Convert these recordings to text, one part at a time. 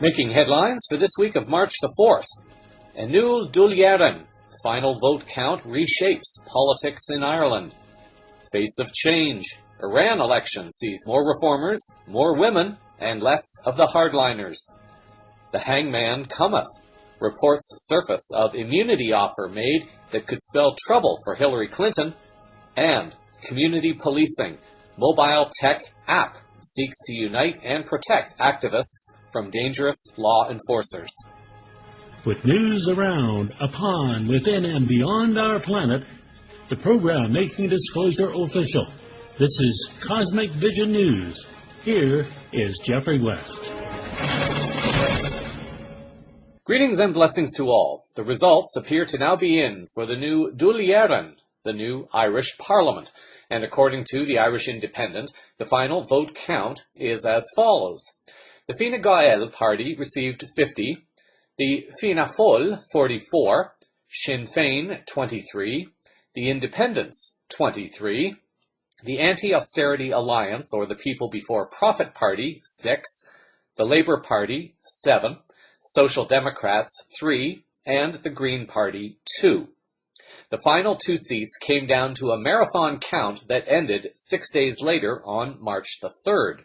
Making headlines for this week of March the 4th. Enul Dulieran. Final vote count reshapes politics in Ireland. Face of change. Iran election sees more reformers, more women, and less of the hardliners. The hangman cometh. Reports surface of immunity offer made that could spell trouble for Hillary Clinton. And community policing. Mobile tech app seeks to unite and protect activists from dangerous law enforcers. With news around, upon, within, and beyond our planet, the program making disclosure official. This is Cosmic Vision News. Here is Jeffrey West. Greetings and blessings to all. The results appear to now be in for the new Dulieran, the new Irish Parliament. And according to the Irish Independent, the final vote count is as follows. The Fine Gael party received 50, the Fianna Fáil 44, Sinn Féin 23, the Independents 23, the Anti-Austerity Alliance or the People Before Profit Party 6, the Labour Party 7, Social Democrats 3, and the Green Party 2. The final 2 seats came down to a marathon count that ended 6 days later on March the 3rd.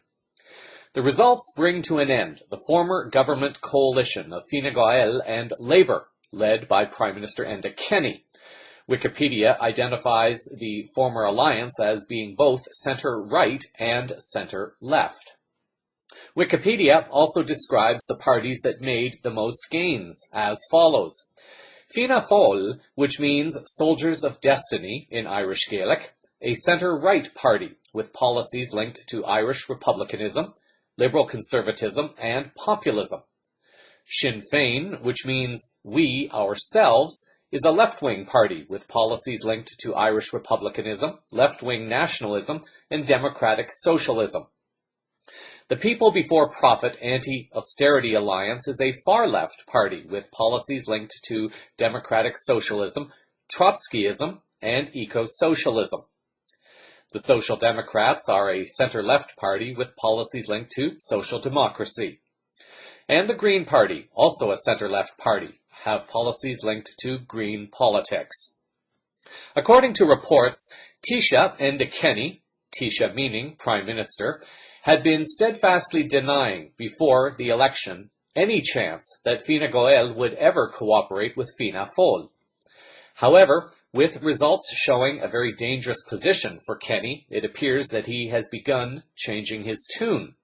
The results bring to an end the former government coalition of Fine Gael and Labour, led by Prime Minister Enda Kenny. Wikipedia identifies the former alliance as being both centre-right and centre-left. Wikipedia also describes the parties that made the most gains as follows. Fianna Fáil, which means Soldiers of Destiny in Irish Gaelic, a centre-right party with policies linked to Irish republicanism, liberal conservatism, and populism. Sinn Féin, which means we, ourselves, is a left-wing party with policies linked to Irish republicanism, left-wing nationalism, and democratic socialism. The People Before Profit Anti-Austerity Alliance is a far-left party with policies linked to democratic socialism, Trotskyism, and eco-socialism. The Social Democrats are a center-left party with policies linked to social democracy. And the Green Party, also a center-left party, have policies linked to green politics. According to reports, Taoiseach Enda Kenny, Taoiseach meaning Prime Minister, had been steadfastly denying before the election any chance that Fine Gael would ever cooperate with Fianna Fáil. However, with results showing a very dangerous position for Kenny, it appears that he has begun changing his tune.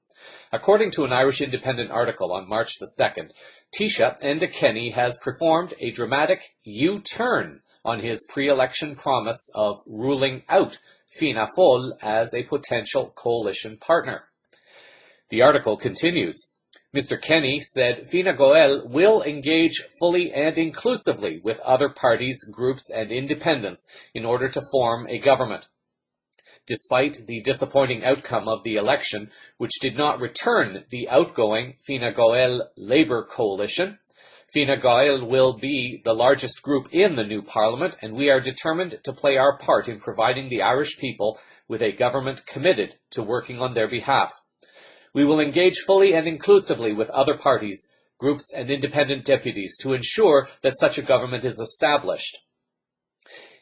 According to an Irish Independent article on March the 2nd, Taoiseach Enda Kenny has performed a dramatic U-turn on his pre-election promise of ruling out Fianna Fáil as a potential coalition partner. The article continues. Mr. Kenny said Fine Gael will engage fully and inclusively with other parties, groups and independents in order to form a government. Despite the disappointing outcome of the election, which did not return the outgoing Fine Gael Labour coalition, Fine Gael will be the largest group in the new parliament, and we are determined to play our part in providing the Irish people with a government committed to working on their behalf. We will engage fully and inclusively with other parties, groups and independent deputies to ensure that such a government is established.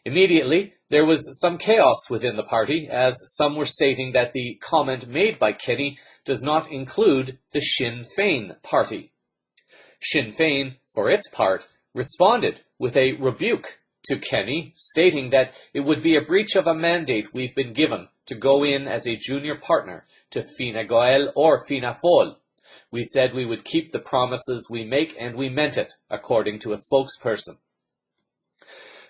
Immediately, there was some chaos within the party, as some were stating that the comment made by Kenny does not include the Sinn Féin party. Sinn Féin, for its part, responded with a rebuke to Kenny, stating that it would be a breach of a mandate we've been given to go in as a junior partner to Fine Gael or Fianna Fáil. We said we would keep the promises we make, and we meant it, according to a spokesperson.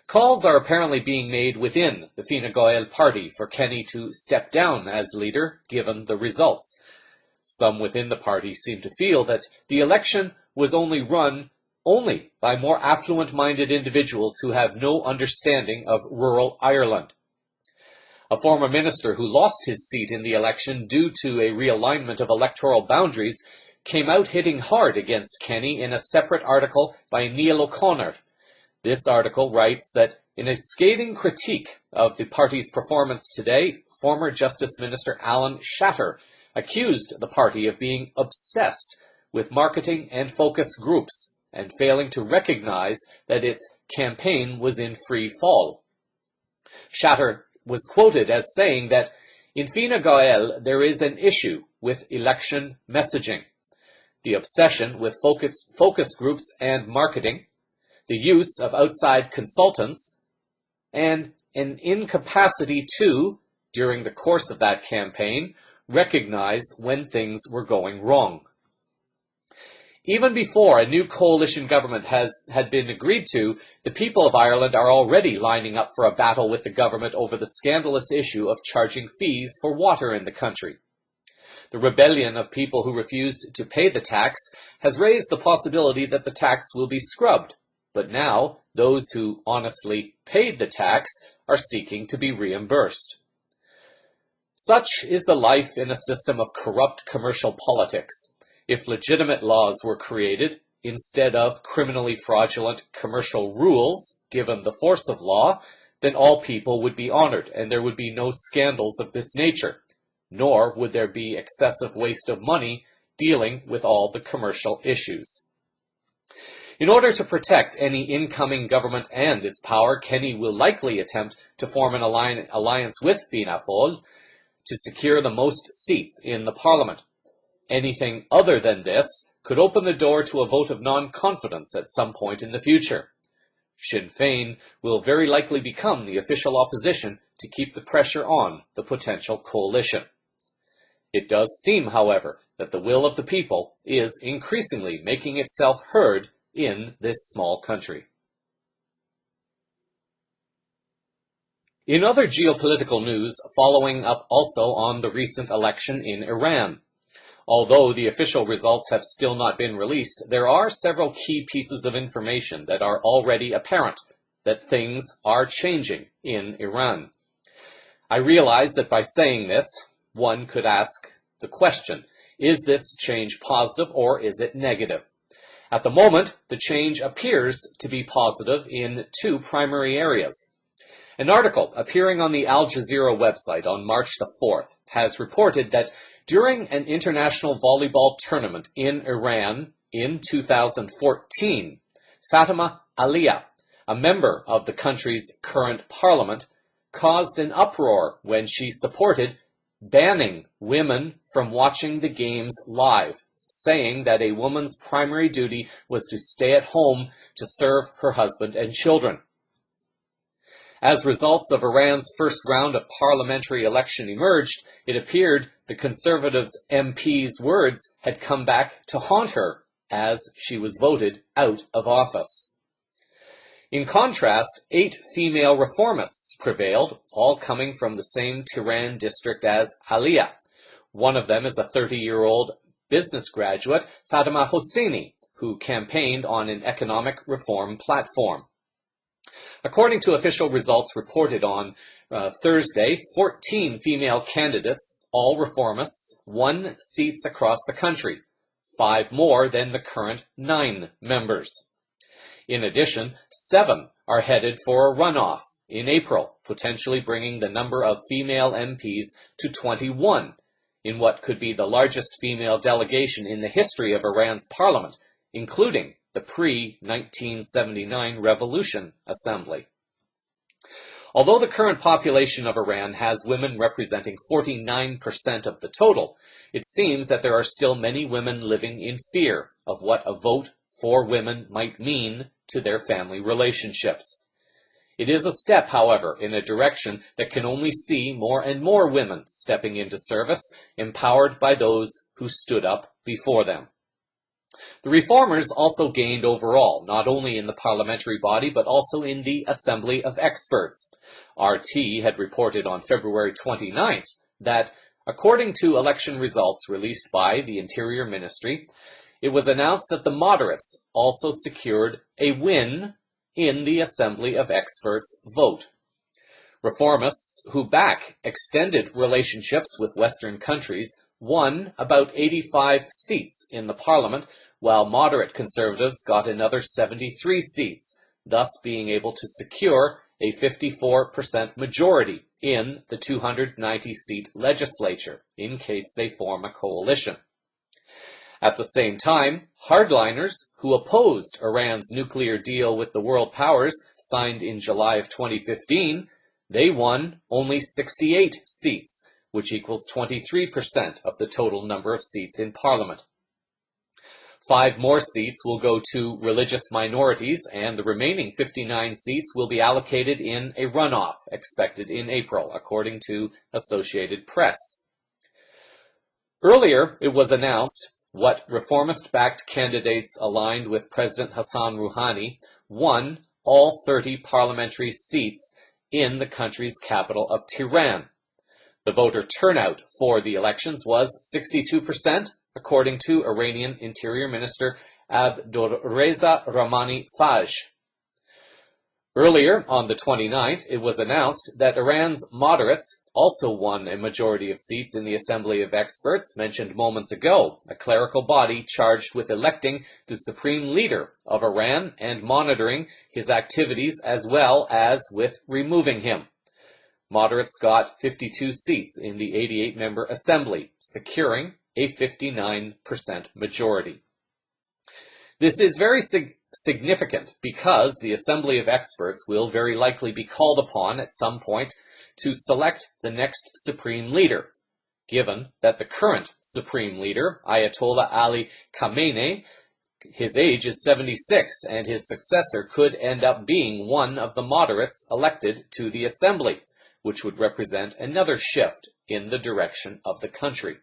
Calls are apparently being made within the Fine Gael party for Kenny to step down as leader, given the results. Some within the party seem to feel that the election was run only by more affluent-minded individuals who have no understanding of rural Ireland. A former minister who lost his seat in the election due to a realignment of electoral boundaries came out hitting hard against Kenny in a separate article by Neil O'Connor. This article writes that In a scathing critique of the party's performance today, former Justice Minister Alan Shatter accused the party of being obsessed with marketing and focus groups and failing to recognize that its campaign was in free fall. Shatter was quoted as saying that in Fine Gael there is an issue with election messaging, the obsession with focus groups and marketing, the use of outside consultants, and an incapacity to, during the course of that campaign, recognize when things were going wrong. Even before a new coalition government had been agreed to, the people of Ireland are already lining up for a battle with the government over the scandalous issue of charging fees for water in the country. The rebellion of people who refused to pay the tax has raised the possibility that the tax will be scrubbed, but now those who honestly paid the tax are seeking to be reimbursed. Such is the life in a system of corrupt commercial politics. If legitimate laws were created, instead of criminally fraudulent commercial rules given the force of law, then all people would be honored and there would be no scandals of this nature, nor would there be excessive waste of money dealing with all the commercial issues. In order to protect any incoming government and its power, Kenny will likely attempt to form an alliance with Fianna Fáil to secure the most seats in the Parliament. Anything other than this could open the door to a vote of non-confidence at some point in the future. Sinn Féin will very likely become the official opposition to keep the pressure on the potential coalition. It does seem, however, that the will of the people is increasingly making itself heard in this small country. In other geopolitical news, following up also on the recent election in Iran. Although the official results have still not been released, there are several key pieces of information that are already apparent that things are changing in Iran. I realize that by saying this, one could ask the question, is this change positive or is it negative? At the moment, the change appears to be positive in two primary areas. An article appearing on the Al Jazeera website on March the 4th has reported that during an international volleyball tournament in Iran in 2014, Fatima Aliyah, a member of the country's current parliament, caused an uproar when she supported banning women from watching the games live, saying that a woman's primary duty was to stay at home to serve her husband and children. As results of Iran's first round of parliamentary election emerged, it appeared the Conservatives' MP's words had come back to haunt her as she was voted out of office. In contrast, 8 female reformists prevailed, all coming from the same Tehran district as Aliyah. One of them is a 30-year-old business graduate, Fatima Hosseini, who campaigned on an economic reform platform. According to official results reported on Thursday, 14 female candidates, all reformists, won seats across the country, 5 more than the current 9 members. In addition, 7 are headed for a runoff in April, potentially bringing the number of female MPs to 21, in what could be the largest female delegation in the history of Iran's parliament, including the pre-1979 Revolution Assembly. Although the current population of Iran has women representing 49% of the total, it seems that there are still many women living in fear of what a vote for women might mean to their family relationships. It is a step, however, in a direction that can only see more and more women stepping into service, empowered by those who stood up before them. The reformers also gained overall, not only in the parliamentary body, but also in the Assembly of Experts. RT had reported on February 29th that, according to election results released by the Interior Ministry, it was announced that the moderates also secured a win in the Assembly of Experts vote. Reformists who back extended relationships with Western countries won about 85 seats in the parliament, while moderate conservatives got another 73 seats, thus being able to secure a 54% majority in the 290-seat legislature, in case they form a coalition. At the same time, hardliners who opposed Iran's nuclear deal with the world powers signed in July of 2015, they won only 68 seats, which equals 23% of the total number of seats in Parliament. 5 more seats will go to religious minorities, and the remaining 59 seats will be allocated in a runoff expected in April, according to Associated Press. Earlier, it was announced what reformist-backed candidates aligned with President Hassan Rouhani won all 30 parliamentary seats in the country's capital of Tehran. The voter turnout for the elections was 62%, according to Iranian Interior Minister Abdolreza Rahmani Faj. Earlier, on the 29th, it was announced that Iran's moderates also won a majority of seats in the Assembly of Experts mentioned moments ago, a clerical body charged with electing the supreme leader of Iran and monitoring his activities as well as with removing him. Moderates got 52 seats in the 88-member assembly, securing a 59% majority. This is very significant because the Assembly of Experts will very likely be called upon at some point to select the next supreme leader, given that the current supreme leader, Ayatollah Ali Khamenei, his age is 76, and his successor could end up being one of the moderates elected to the assembly, which would represent another shift in the direction of the country.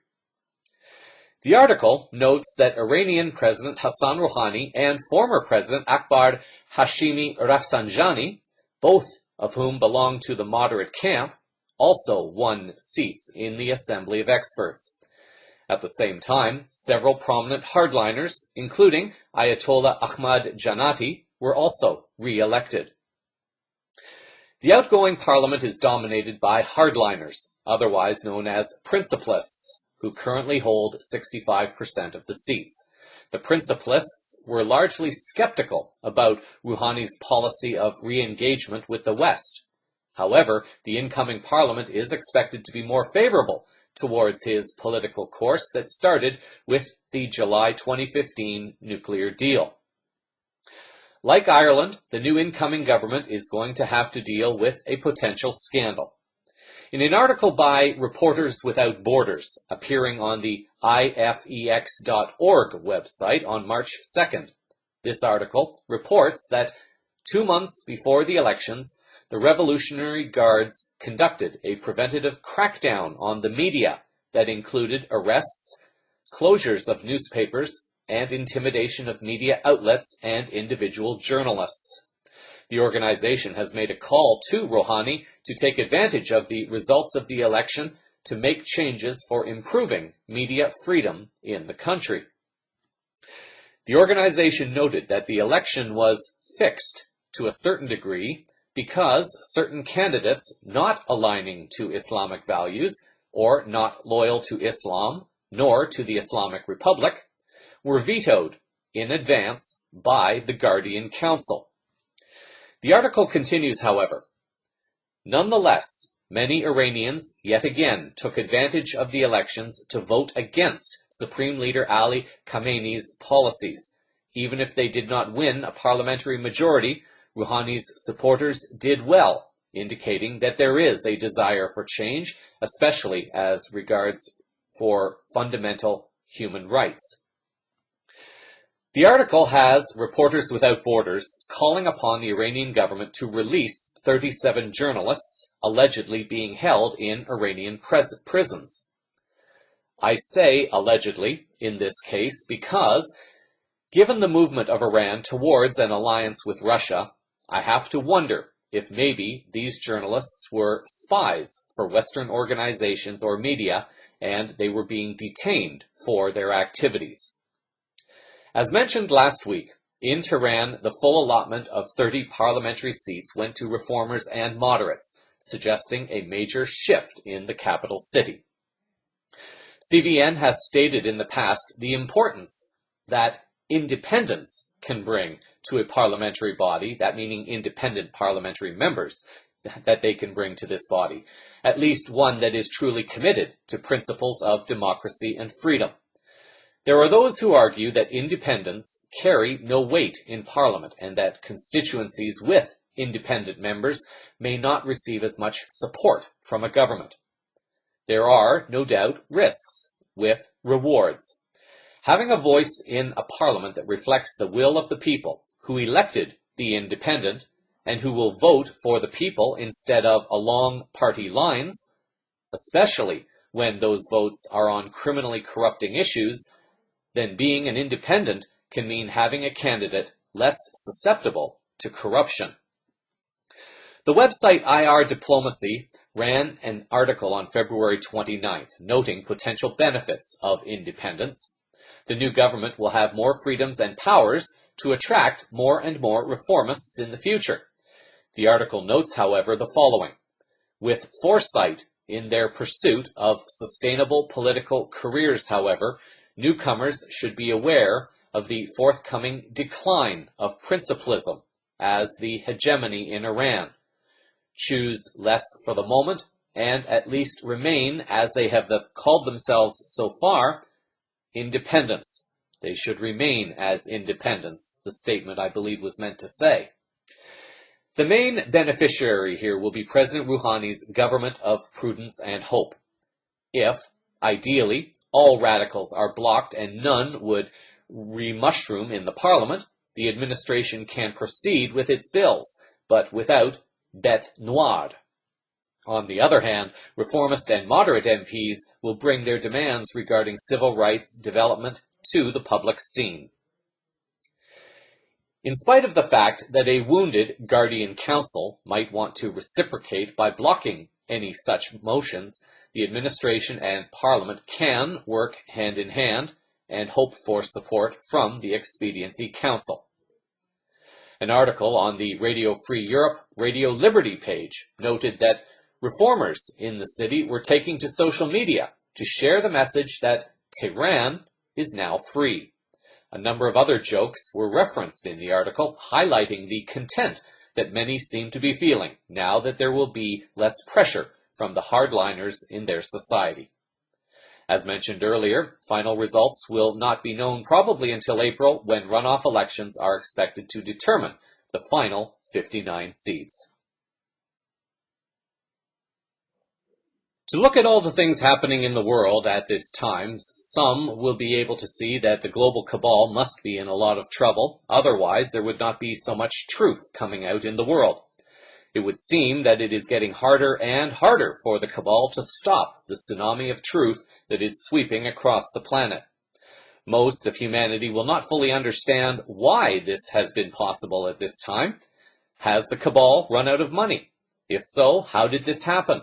The article notes that Iranian President Hassan Rouhani and former President Akbar Hashemi Rafsanjani, both of whom belong to the moderate camp, also won seats in the Assembly of Experts. At the same time, several prominent hardliners, including Ayatollah Ahmadinejad, were also re-elected. The outgoing parliament is dominated by hardliners, otherwise known as principalists, who currently hold 65% of the seats. The principalists were largely skeptical about Rouhani's policy of re-engagement with the West. However, the incoming parliament is expected to be more favorable towards his political course that started with the July 2015 nuclear deal. Like Ireland, the new incoming government is going to have to deal with a potential scandal. In an article by Reporters Without Borders, appearing on the ifex.org website on March 2nd, this article reports that 2 months before the elections, the Revolutionary Guards conducted a preventative crackdown on the media that included arrests, closures of newspapers, and intimidation of media outlets and individual journalists. The organization has made a call to Rouhani to take advantage of the results of the election to make changes for improving media freedom in the country. The organization noted that the election was fixed to a certain degree because certain candidates not aligning to Islamic values or not loyal to Islam nor to the Islamic Republic were vetoed in advance by the Guardian Council. The article continues, however. Nonetheless, many Iranians yet again took advantage of the elections to vote against Supreme Leader Ali Khamenei's policies. Even if they did not win a parliamentary majority, Rouhani's supporters did well, indicating that there is a desire for change, especially as regards for fundamental human rights. The article has Reporters Without Borders calling upon the Iranian government to release 37 journalists allegedly being held in Iranian prisons. I say allegedly in this case because, given the movement of Iran towards an alliance with Russia, I have to wonder if maybe these journalists were spies for Western organizations or media and they were being detained for their activities. As mentioned last week, in Tehran, the full allotment of 30 parliamentary seats went to reformers and moderates, suggesting a major shift in the capital city. CVN has stated in the past the importance that independence can bring to a parliamentary body, that meaning independent parliamentary members that they can bring to this body, at least one that is truly committed to principles of democracy and freedom. There are those who argue that independents carry no weight in Parliament and that constituencies with independent members may not receive as much support from a government. There are, no doubt, risks with rewards. Having a voice in a Parliament that reflects the will of the people who elected the independent and who will vote for the people instead of along party lines, especially when those votes are on criminally corrupting issues, then being an independent can mean having a candidate less susceptible to corruption. The website IR Diplomacy ran an article on February 29th, noting potential benefits of independence. The new government will have more freedoms and powers to attract more and more reformists in the future. The article notes, however, the following. With foresight in their pursuit of sustainable political careers, however, newcomers should be aware of the forthcoming decline of principalism as the hegemony in Iran. Choose less for the moment and at least remain, as they have called themselves so far, independents. They should remain as independents, the statement I believe was meant to say. The main beneficiary here will be President Rouhani's government of prudence and hope. If, ideally, all radicals are blocked and none would re-mushroom in the Parliament, the administration can proceed with its bills, but without bête noire. On the other hand, reformist and moderate MPs will bring their demands regarding civil rights development to the public scene. In spite of the fact that a wounded Guardian Council might want to reciprocate by blocking any such motions, the administration and Parliament can work hand in hand and hope for support from the Expediency Council. An article on the Radio Free Europe Radio Liberty page noted that reformers in the city were taking to social media to share the message that Tehran is now free. A number of other jokes were referenced in the article, highlighting the content that many seem to be feeling now that there will be less pressure from the hardliners in their society. As mentioned earlier, final results will not be known probably until April, when runoff elections are expected to determine the final 59 seats. To look at all the things happening in the world at this time, some will be able to see that the global cabal must be in a lot of trouble. Otherwise, there would not be so much truth coming out in the world. It would seem that it is getting harder and harder for the cabal to stop the tsunami of truth that is sweeping across the planet. Most of humanity will not fully understand why this has been possible at this time. Has the cabal run out of money? If so, how did this happen?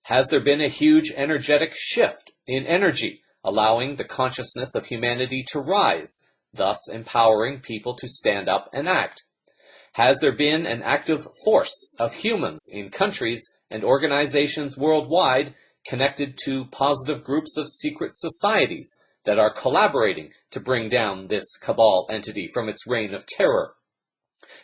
Has there been a huge energetic shift in energy, allowing the consciousness of humanity to rise, thus empowering people to stand up and act? Has there been an active force of humans in countries and organizations worldwide connected to positive groups of secret societies that are collaborating to bring down this cabal entity from its reign of terror?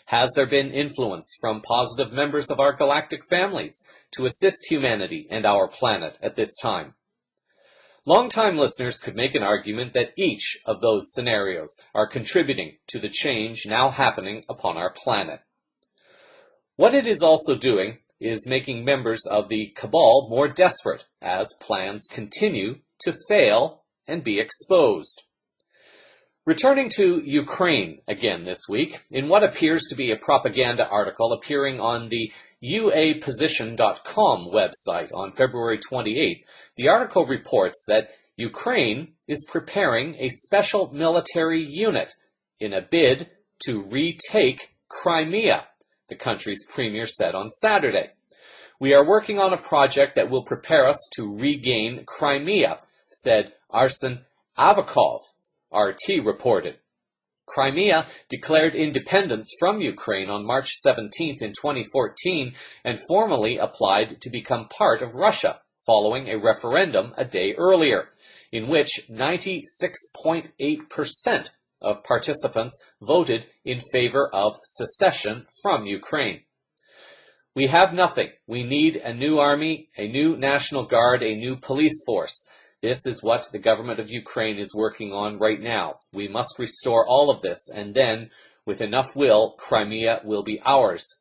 Has there been influence from positive members of our galactic families to assist humanity and our planet at this time? Long-time listeners could make an argument that each of those scenarios are contributing to the change now happening upon our planet. What it is also doing is making members of the cabal more desperate as plans continue to fail and be exposed. Returning to Ukraine again this week, in what appears to be a propaganda article appearing on the uaposition.com website on February 28th, the article reports that Ukraine is preparing a special military unit in a bid to retake Crimea, the country's premier said on Saturday. We are working on a project that will prepare us to regain Crimea, said Arsen Avakov, RT reported. Crimea declared independence from Ukraine on March 17th in 2014 and formally applied to become part of Russia, following a referendum a day earlier, in which 96.8% of participants voted in favor of secession from Ukraine. We have nothing. We need a new army, a new National Guard, a new police force. This is what the government of Ukraine is working on right now. We must restore all of this, and then, with enough will, Crimea will be ours,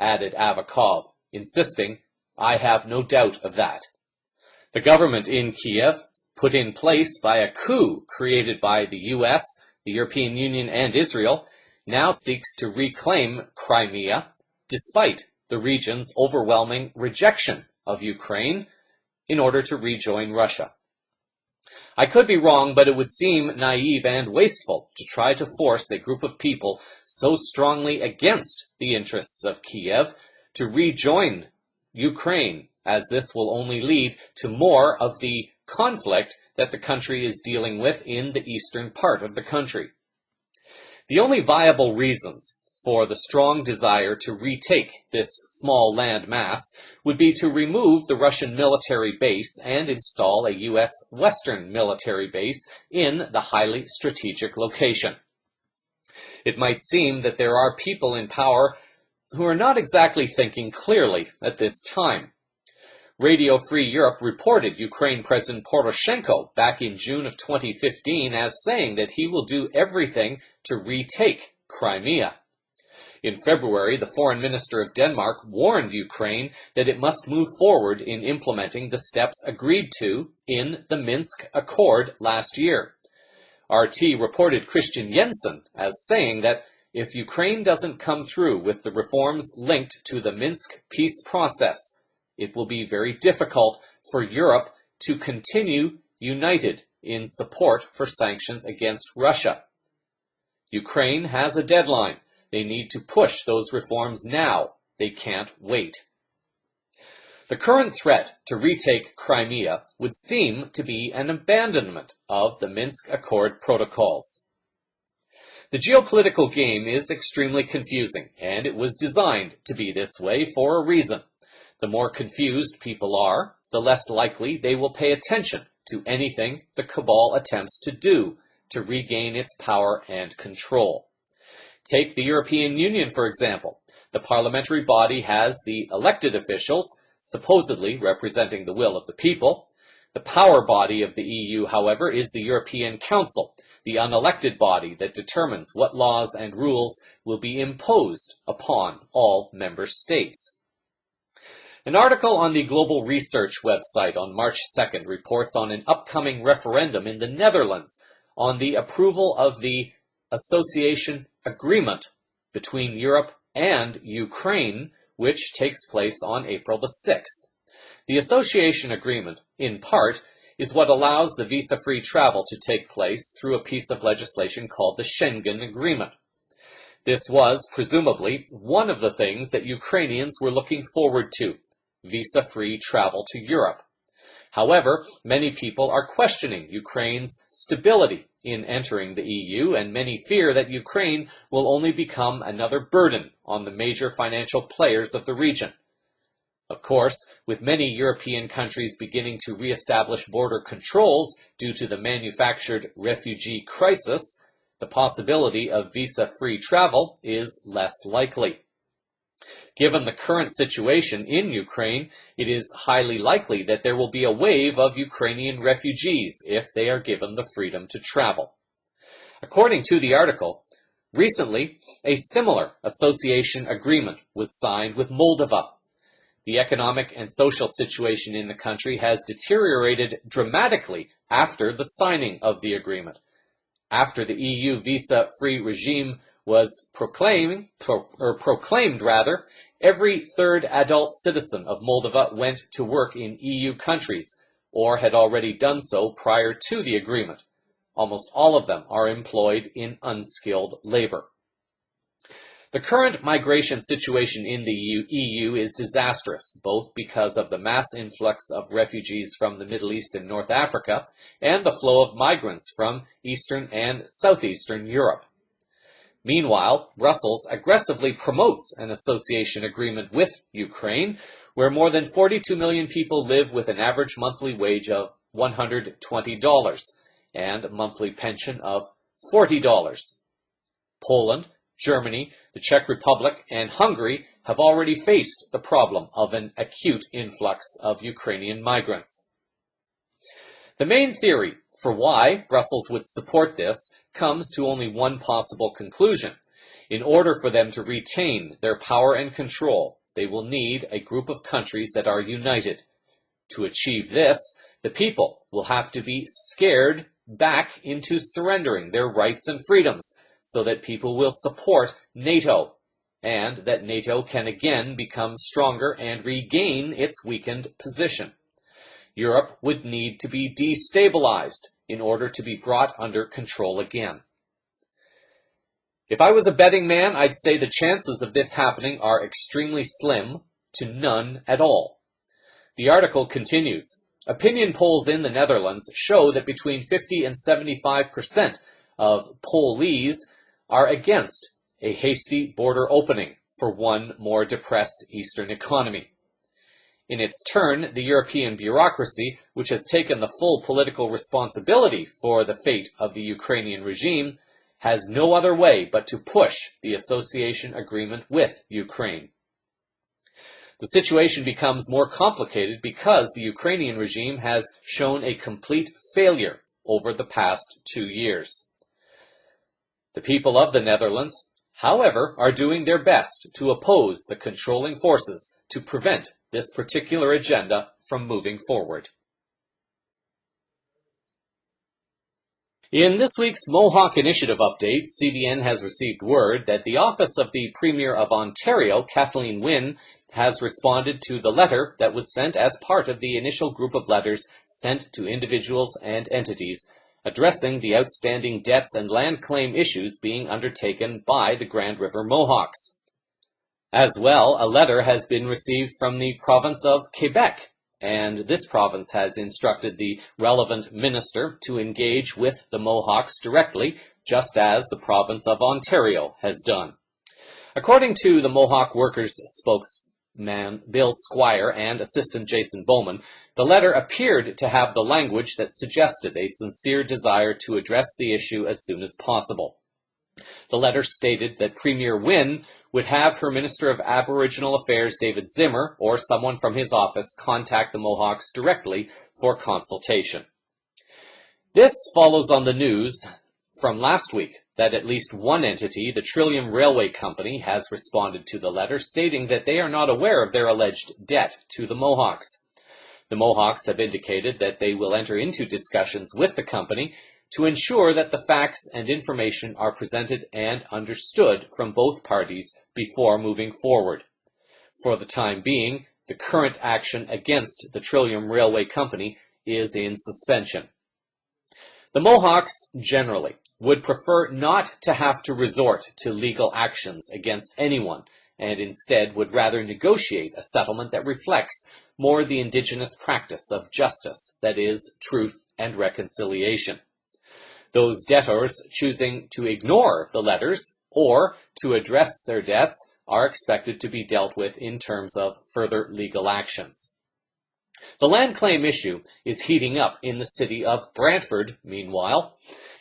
added Avakov, insisting, I have no doubt of that. The government in Kiev, put in place by a coup created by the US, the European Union, and Israel, now seeks to reclaim Crimea, despite the region's overwhelming rejection of Ukraine in order to rejoin Russia. I could be wrong, but it would seem naive and wasteful to try to force a group of people so strongly against the interests of Kiev to rejoin Ukraine, as this will only lead to more of the conflict that the country is dealing with in the eastern part of the country. The only viable reasons for the strong desire to retake this small land mass would be to remove the Russian military base and install a U.S. Western military base in the highly strategic location. It might seem that there are people in power who are not exactly thinking clearly at this time. Radio Free Europe reported Ukraine President Poroshenko back in June of 2015 as saying that he will do everything to retake Crimea. In February, the foreign minister of Denmark warned Ukraine that it must move forward in implementing the steps agreed to in the Minsk Accord last year. RT reported Christian Jensen as saying that if Ukraine doesn't come through with the reforms linked to the Minsk peace process, it will be very difficult for Europe to continue united in support for sanctions against Russia. Ukraine has a deadline. They need to push those reforms now. They can't wait. The current threat to retake Crimea would seem to be an abandonment of the Minsk Accord protocols. The geopolitical game is extremely confusing, and it was designed to be this way for a reason. The more confused people are, the less likely they will pay attention to anything the cabal attempts to do to regain its power and control. Take the European Union, for example. The parliamentary body has the elected officials, supposedly representing the will of the people. The power body of the EU, however, is the European Council, the unelected body that determines what laws and rules will be imposed upon all member states. An article on the Global Research website on March 2nd reports on an upcoming referendum in the Netherlands on the approval of the association agreement between Europe and Ukraine, which takes place on April the 6th. The association agreement, in part, is what allows the visa-free travel to take place through a piece of legislation called the Schengen Agreement. This was, presumably, one of the things that Ukrainians were looking forward to, visa-free travel to Europe. However, many people are questioning Ukraine's stability in entering the EU, and many fear that Ukraine will only become another burden on the major financial players of the region. Of course, with many European countries beginning to re-establish border controls due to the manufactured refugee crisis, the possibility of visa-free travel is less likely. Given the current situation in Ukraine, it is highly likely that there will be a wave of Ukrainian refugees if they are given the freedom to travel. According to the article, recently a similar association agreement was signed with Moldova. The economic and social situation in the country has deteriorated dramatically after the signing of the agreement. After the EU visa-free regime was proclaimed, every third adult citizen of Moldova went to work in EU countries, or had already done so prior to the agreement. Almost all of them are employed in unskilled labor. The current migration situation in the EU is disastrous, both because of the mass influx of refugees from the Middle East and North Africa, and the flow of migrants from Eastern and Southeastern Europe. Meanwhile, Brussels aggressively promotes an association agreement with Ukraine, where more than 42 million people live with an average monthly wage of $120 and a monthly pension of $40. Poland, Germany, the Czech Republic, and Hungary have already faced the problem of an acute influx of Ukrainian migrants. The main theory for why Brussels would support this comes to only one possible conclusion. In order for them to retain their power and control, they will need a group of countries that are united. To achieve this, the people will have to be scared back into surrendering their rights and freedoms, so that people will support NATO, and that NATO can again become stronger and regain its weakened position. Europe would need to be destabilized in order to be brought under control again. If I was a betting man, I'd say the chances of this happening are extremely slim to none at all. The article continues. Opinion polls in the Netherlands show that between 50 and 75% of Polees are against a hasty border opening for one more depressed Eastern economy. In its turn, the European bureaucracy, which has taken the full political responsibility for the fate of the Ukrainian regime, has no other way but to push the association agreement with Ukraine. The situation becomes more complicated because the Ukrainian regime has shown a complete failure over the past 2 years. The people of the Netherlands, however, are doing their best to oppose the controlling forces to prevent this particular agenda from moving forward. In this week's Mohawk Initiative update, CVN has received word that the office of the Premier of Ontario, Kathleen Wynne, has responded to the letter that was sent as part of the initial group of letters sent to individuals and entities addressing the outstanding debts and land claim issues being undertaken by the Grand River Mohawks. As well, a letter has been received from the province of Quebec, and this province has instructed the relevant minister to engage with the Mohawks directly, just as the province of Ontario has done. According to the Mohawk Workers' spokesman Bill Squire and assistant Jason Bowman, the letter appeared to have the language that suggested a sincere desire to address the issue as soon as possible. The letter stated that Premier Wynne would have her Minister of Aboriginal Affairs, David Zimmer, or someone from his office contact the Mohawks directly for consultation. This follows on the news from last week that at least one entity, the Trillium Railway Company, has responded to the letter, stating that they are not aware of their alleged debt to the Mohawks. The Mohawks have indicated that they will enter into discussions with the company to ensure that the facts and information are presented and understood from both parties before moving forward. For the time being, the current action against the Trillium Railway Company is in suspension. The Mohawks, generally, would prefer not to have to resort to legal actions against anyone, and instead would rather negotiate a settlement that reflects more the Indigenous practice of justice, that is, truth and reconciliation. Those debtors choosing to ignore the letters or to address their debts are expected to be dealt with in terms of further legal actions. The land claim issue is heating up in the city of Brantford, meanwhile.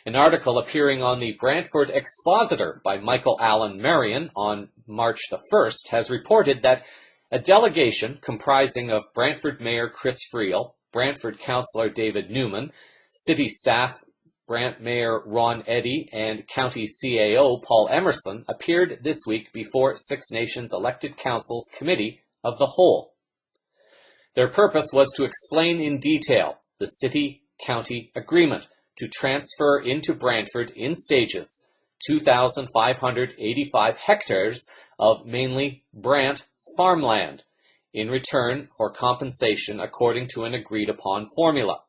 An article appearing on the Brantford Expositor by Michael Allen Marion on March the 1st has reported that a delegation comprising of Brantford Mayor Chris Friel, Brantford Councillor David Newman, city staff Brant Mayor Ron Eddy, and County CAO Paul Emerson appeared this week before Six Nations Elected Council's Committee of the Whole. Their purpose was to explain in detail the city-county agreement to transfer into Brantford in stages 2,585 hectares of mainly Brant farmland in return for compensation according to an agreed-upon formula.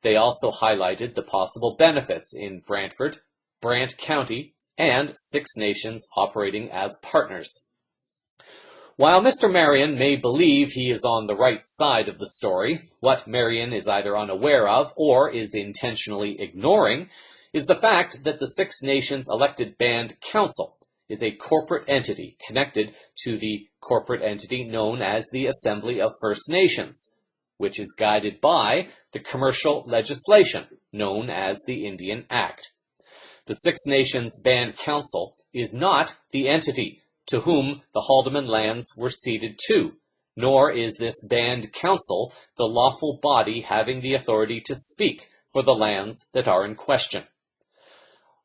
They also highlighted the possible benefits in Brantford, Brant County, and Six Nations operating as partners. While Mr. Marion may believe he is on the right side of the story, what Marion is either unaware of or is intentionally ignoring is the fact that the Six Nations Elected Band Council is a corporate entity connected to the corporate entity known as the Assembly of First Nations, which is guided by the commercial legislation known as the Indian Act. The Six Nations Band Council is not the entity to whom the Haldimand lands were ceded to, nor is this Band Council the lawful body having the authority to speak for the lands that are in question.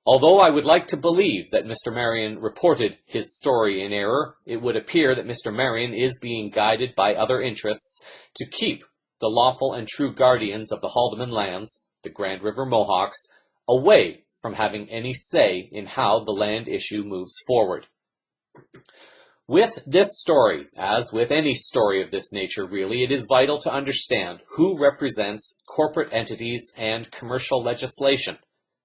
Although I would like to believe that Mr. Marion reported his story in error, it would appear that Mr. Marion is being guided by other interests to keep the lawful and true guardians of the Haldimand lands, the Grand River Mohawks, away from having any say in how the land issue moves forward. With this story, as with any story of this nature really, it is vital to understand who represents corporate entities and commercial legislation,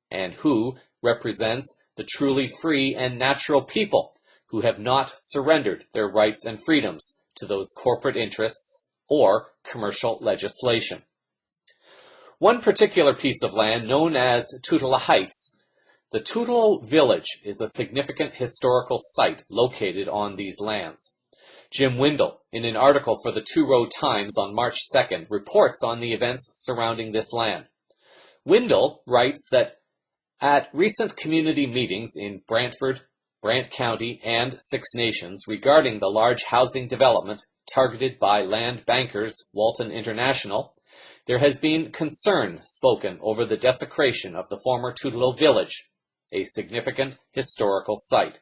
and who represents the truly free and natural people who have not surrendered their rights and freedoms to those corporate interests or commercial legislation. One particular piece of land known as Tutela Heights, the Tutelo village, is a significant historical site located on these lands. Jim Windle, in an article for the Two Road Times on March 2nd, reports on the events surrounding this land. Windle writes that at recent community meetings in Brantford, Brant County, and Six Nations regarding the large housing development targeted by land bankers Walton International, there has been concern spoken over the desecration of the former Tutelo village, a significant historical site.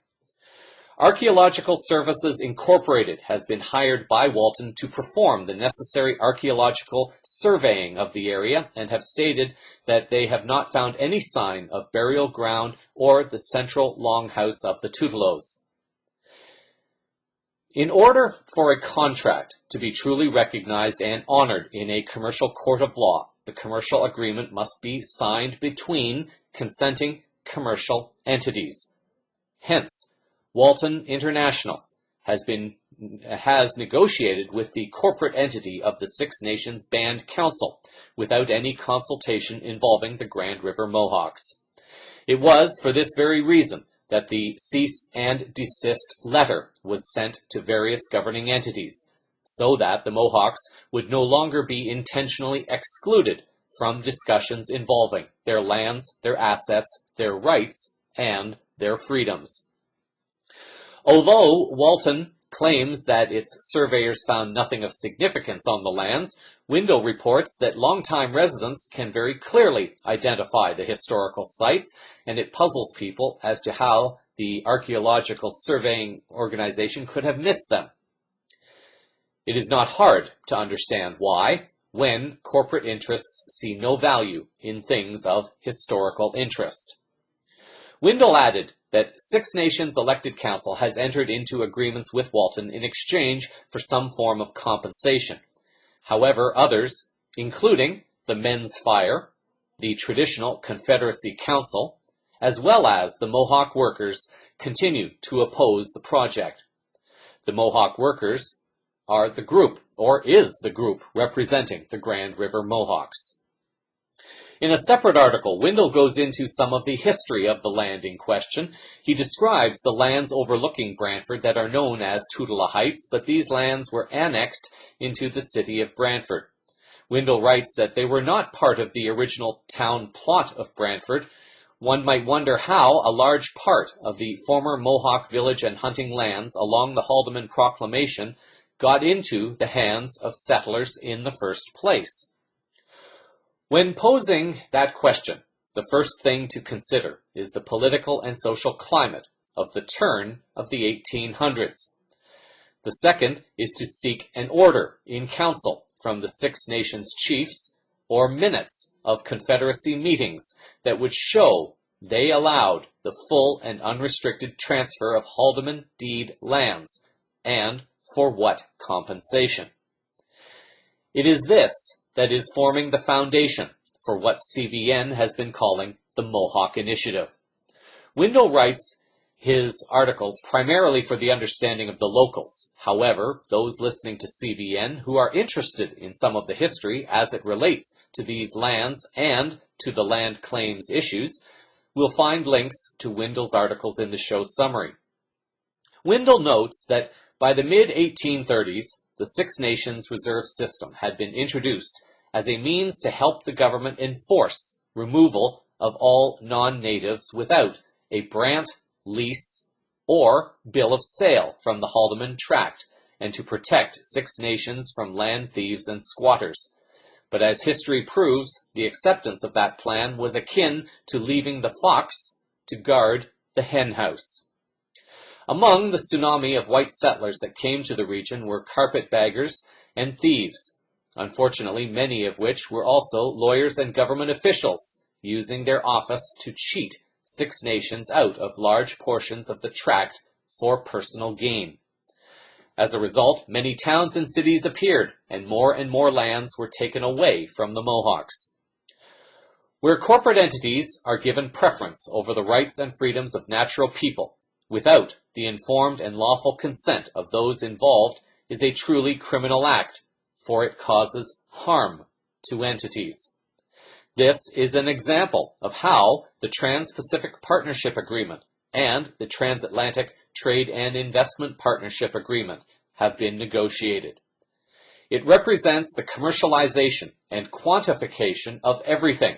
Archaeological Services Incorporated has been hired by Walton to perform the necessary archaeological surveying of the area and have stated that they have not found any sign of burial ground or the central longhouse of the Tutelos. In order for a contract to be truly recognized and honored in a commercial court of law, the commercial agreement must be signed between consenting commercial entities. Hence, Walton International has negotiated with the corporate entity of the Six Nations Band Council without any consultation involving the Grand River Mohawks. It was for this very reason that the cease and desist letter was sent to various governing entities, so that the Mohawks would no longer be intentionally excluded from discussions involving their lands, their assets, their rights, and their freedoms. Although Walton claims that its surveyors found nothing of significance on the lands, Windle reports that longtime residents can very clearly identify the historical sites, and it puzzles people as to how the archaeological surveying organization could have missed them. It is not hard to understand why, when corporate interests see no value in things of historical interest. Windle added that Six Nations elected council has entered into agreements with Walton in exchange for some form of compensation. However, others, including the Men's Fire, the traditional Confederacy Council, as well as the Mohawk workers, continue to oppose the project. The Mohawk workers are the group, or is the group, representing the Grand River Mohawks. In a separate article, Windle goes into some of the history of the land in question. He describes the lands overlooking Brantford that are known as Tutela Heights, but these lands were annexed into the city of Brantford. Windle writes that they were not part of the original town plot of Brantford. One might wonder how a large part of the former Mohawk village and hunting lands along the Haldimand Proclamation got into the hands of settlers in the first place. When posing that question, the first thing to consider is the political and social climate of the turn of the 1800s. The second is to seek an order in council from the Six Nations chiefs or minutes of Confederacy meetings that would show they allowed the full and unrestricted transfer of Haldimand deed lands, and for what compensation. It is this that is forming the foundation for what CVN has been calling the Mohawk Initiative. Windle writes his articles primarily for the understanding of the locals. However, those listening to CVN who are interested in some of the history as it relates to these lands and to the land claims issues will find links to Windle's articles in the show summary. Windle notes that by the mid-1830s, the Six Nations Reserve System had been introduced as a means to help the government enforce removal of all non-natives without a brant, lease, or bill of sale from the Haldimand Tract, and to protect Six Nations from land thieves and squatters. But as history proves, the acceptance of that plan was akin to leaving the fox to guard the hen house. Among the tsunami of white settlers that came to the region were carpetbaggers and thieves, unfortunately many of which were also lawyers and government officials, using their office to cheat Six Nations out of large portions of the tract for personal gain. As a result, many towns and cities appeared, and more lands were taken away from the Mohawks. Where corporate entities are given preference over the rights and freedoms of natural people, without the informed and lawful consent of those involved, is a truly criminal act, for it causes harm to entities. This is an example of how the Trans-Pacific Partnership Agreement and the Transatlantic Trade and Investment Partnership Agreement have been negotiated. It represents the commercialization and quantification of everything,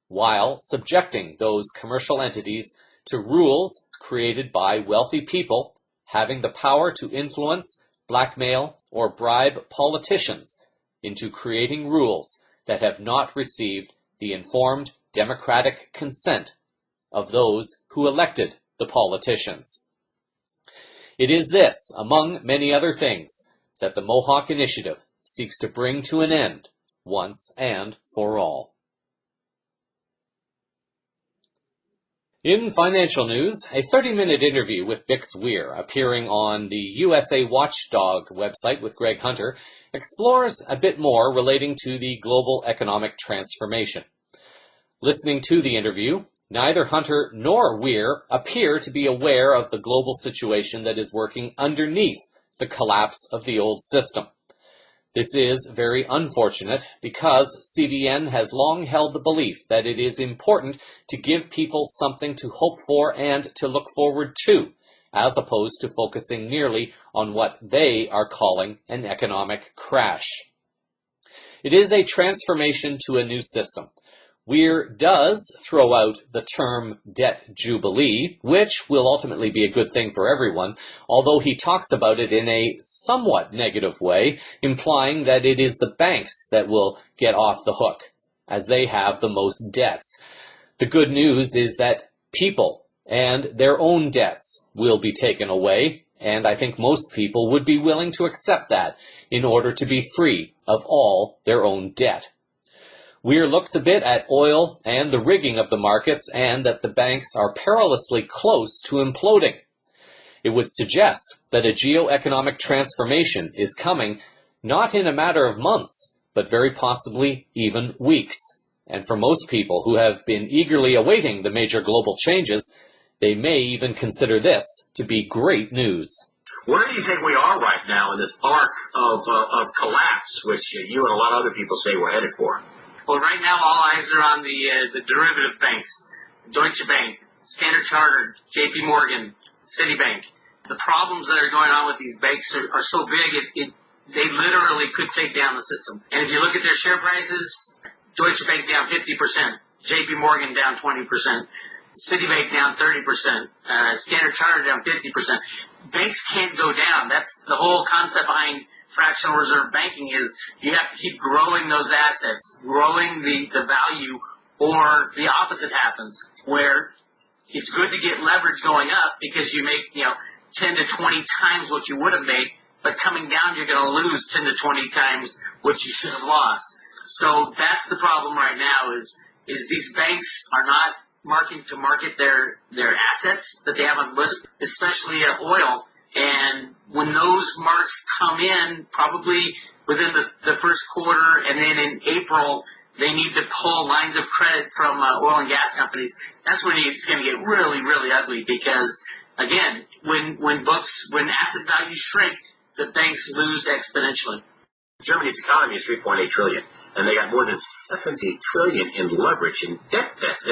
while subjecting those commercial entities to rules created by wealthy people having the power to influence, blackmail, or bribe politicians into creating rules that have not received the informed democratic consent of those who elected the politicians. It is this, among many other things, that the Mohawk Initiative seeks to bring to an end once and for all. In financial news, a 30-minute interview with Bix Weir, appearing on the USA Watchdog website with Greg Hunter, explores a bit more relating to the global economic transformation. Listening to the interview, neither Hunter nor Weir appear to be aware of the global situation that is working underneath the collapse of the old system. This is very unfortunate because CVN has long held the belief that it is important to give people something to hope for and to look forward to, as opposed to focusing merely on what they are calling an economic crash. It is a transformation to a new system. Weir does throw out the term debt jubilee, which will ultimately be a good thing for everyone, although he talks about it in a somewhat negative way, implying that it is the banks that will get off the hook, as they have the most debts. The good news is that people and their own debts will be taken away, and I think most people would be willing to accept that in order to be free of all their own debt. Weir looks a bit at oil and the rigging of the markets, and that the banks are perilously close to imploding. It would suggest that a geoeconomic transformation is coming, not in a matter of months, but very possibly even weeks. And for most people who have been eagerly awaiting the major global changes, they may even consider this to be great news. Where do you think we are right now in this arc of collapse, which you and a lot of other people say we're headed for? Well, right now all eyes are on the derivative banks, Deutsche Bank, Standard Chartered, JP Morgan, Citibank. The problems that are going on with these banks are so big, they literally could take down the system. And if you look at their share prices, Deutsche Bank down 50%, JP Morgan down 20%, Citibank down 30%, Standard Chartered down 50%. Banks can't go down. That's the whole concept behind fractional reserve banking, is you have to keep growing those assets, growing the value, or the opposite happens, where it's good to get leverage going up because you make 10 to 20 times what you would have made, but coming down you're going to lose 10 to 20 times what you should have lost. So that's the problem right now, is these banks are not marking to market their assets that they have on list, especially oil. And when those marks come in, probably within the first quarter, and then in April, they need to pull lines of credit from oil and gas companies. That's when it's going to get really, really ugly, because, again, when asset values shrink, the banks lose exponentially. Germany's economy is $3.8 trillion, and they got more than $70 trillion in leverage and debt debts.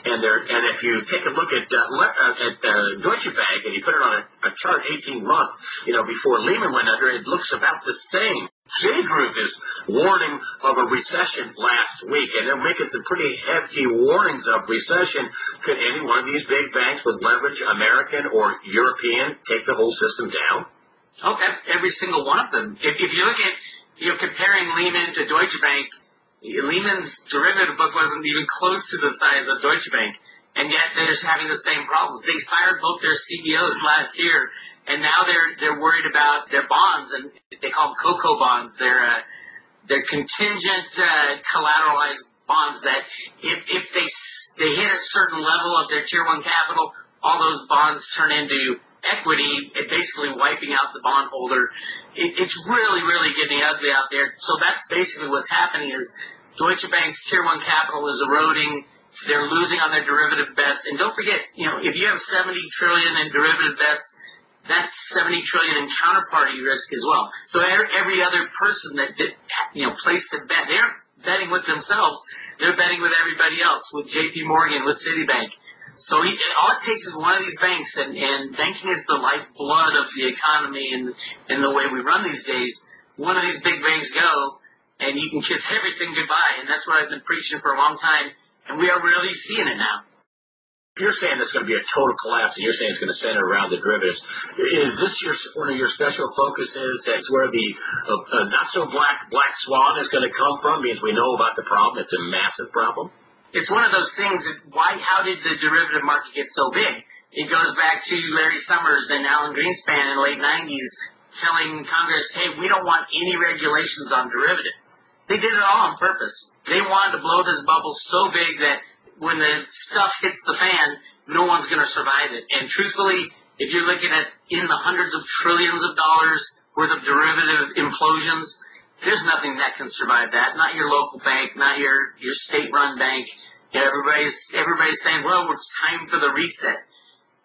And if you take a look at Deutsche Bank and you put it on a chart 18 months, before Lehman went under, it looks about the same. Citigroup is warning of a recession last week, and they're making some pretty hefty warnings of recession. Could any one of these big banks with leverage, American or European, take the whole system down? Oh, every single one of them. If you look at, comparing Lehman to Deutsche Bank, Lehman's derivative book wasn't even close to the size of Deutsche Bank, and yet they're just having the same problems. They fired both their CEOs last year, and now they're worried about their bonds, and they call them COCO bonds. They're contingent collateralized bonds that if they hit a certain level of their Tier 1 capital, all those bonds turn into equity, basically wiping out the bondholder. It's really, really getting ugly out there. So that's basically what's happening is Deutsche Bank's Tier 1 capital is eroding. They're losing on their derivative bets. And don't forget, if you have $70 trillion in derivative bets, that's $70 trillion in counterparty risk as well. So every other person that placed a bet, they're betting with themselves. They're betting with everybody else, with JP Morgan, with Citibank. So all it takes is one of these banks, and banking is the lifeblood of the economy and the way we run these days. One of these big banks go, and you can kiss everything goodbye, and that's what I've been preaching for a long time, and we are really seeing it now. You're saying there's going to be a total collapse, and you're saying it's going to center around the derivatives. Is this one of your special focuses? That's where the not-so-black swan is going to come from? Means we know about the problem. It's a massive problem. It's one of those things how did the derivative market get so big? It goes back to Larry Summers and Alan Greenspan in the late 90s telling Congress, hey, we don't want any regulations on derivatives. They did it all on purpose. They wanted to blow this bubble so big that when the stuff hits the fan, no one's going to survive it. And truthfully, if you're looking at in the hundreds of trillions of dollars worth of derivative implosions, there's nothing that can survive that. Not your local bank, not your state-run bank. Everybody's saying, well, it's time for the reset.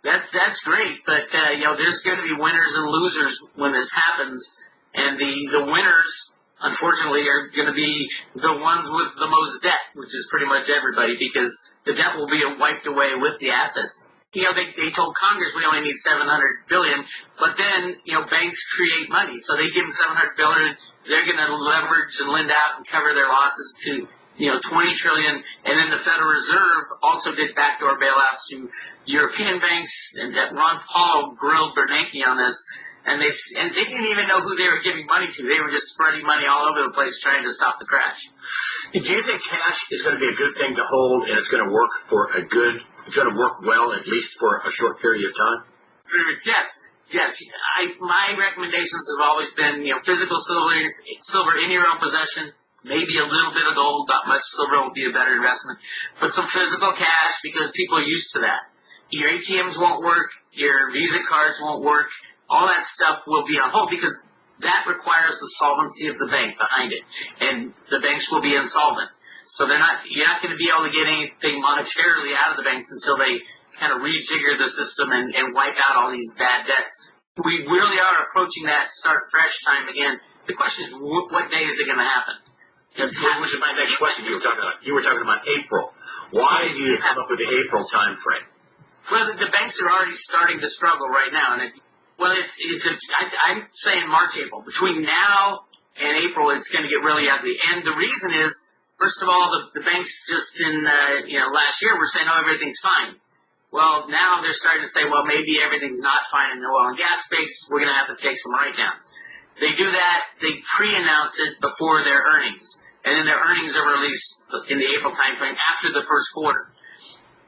That's great, but there's going to be winners and losers when this happens, and the winners, unfortunately, are going to be the ones with the most debt, which is pretty much everybody, because the debt will be wiped away with the assets. They told Congress we only need $700 billion, but then, banks create money. So they give them $700 billion, they're going to leverage and lend out and cover their losses to, $20 trillion. And then the Federal Reserve also did backdoor bailouts to European banks, and that Ron Paul grilled Bernanke on this. And they didn't even know who they were giving money to. They were just spreading money all over the place trying to stop the crash. Do you think cash is going to be a good thing to hold, and it's going to work well, at least for a short period of time? Yes. My recommendations have always been, physical silver in your own possession, maybe a little bit of gold, not much silver will be a better investment, but some physical cash because people are used to that. Your ATMs won't work, your Visa cards won't work. All that stuff will be on hold because that requires the solvency of the bank behind it, and the banks will be insolvent. So you're not going to be able to get anything monetarily out of the banks until they kind of rejigger the system and wipe out all these bad debts. We really are approaching that start fresh time again. The question is, what day is it going to happen? Which is my next question you were talking about April. Why do you come up with the April time frame? Well, the banks are already starting to struggle right now, and I'm saying March, April. Between now and April, it's going to get really ugly. And the reason is, first of all, the banks just in last year were saying, oh, everything's fine. Well, now they're starting to say, well, maybe everything's not fine in the oil and gas space. We're going to have to take some write-downs. They do that. They pre-announce it before their earnings. And then their earnings are released in the April timeframe after the first quarter.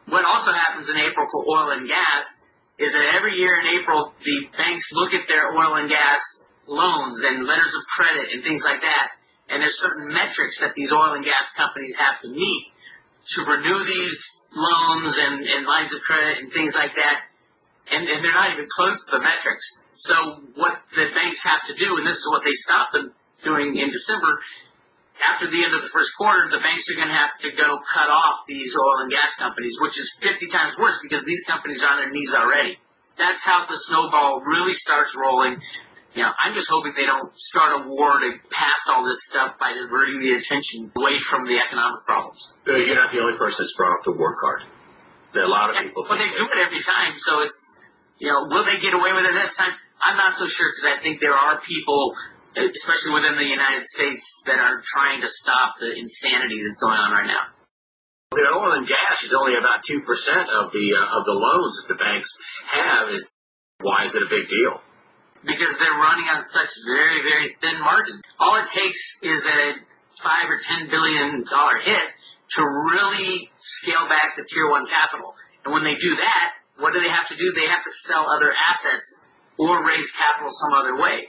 What also happens in April for oil and gas is that every year in April, the banks look at their oil and gas loans and letters of credit and things like that. And there's certain metrics that these oil and gas companies have to meet to renew these loans and lines of credit and things like that. And they're not even close to the metrics. So what the banks have to do, and this is what they stopped them doing in December, after the end of the first quarter, the banks are going to have to go cut off these oil and gas companies, which is 50 times worse because these companies are on their knees already. That's how the snowball really starts rolling. I'm just hoping they don't start a war to pass all this stuff by diverting the attention away from the economic problems. You're not the only person that's brought up the war card. There are a lot of people. Well, they do it every time, so it's, will they get away with it this time? I'm not so sure because I think there are people especially within the United States, that are trying to stop the insanity that's going on right now. The oil and gas is only about 2% of the loans that the banks have. Why is it a big deal? Because they're running on such very, very thin margin. All it takes is a $5 or $10 billion hit to really scale back the Tier 1 capital. And when they do that, what do they have to do? They have to sell other assets or raise capital some other way.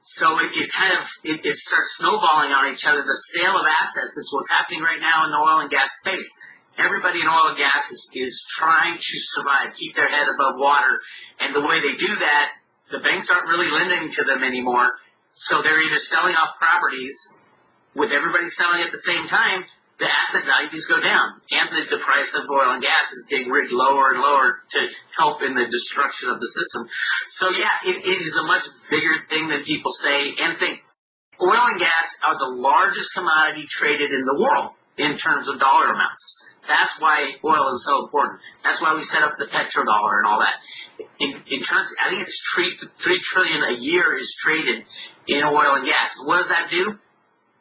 So it starts snowballing on each other. The sale of assets is what's happening right now in the oil and gas space. Everybody in oil and gas is trying to survive, keep their head above water. And the way they do that, the banks aren't really lending to them anymore. So they're either selling off properties, with everybody selling at the same time, the asset values go down. And the price of oil and gas is being rigged lower and lower to help in the destruction of the system. So yeah, it is a much bigger thing than people say and think. Oil and gas are the largest commodity traded in the world in terms of dollar amounts. That's why oil is so important. That's why we set up the petrodollar and all that. In terms, I think it's $3 trillion a year is traded in oil and gas. What does that do?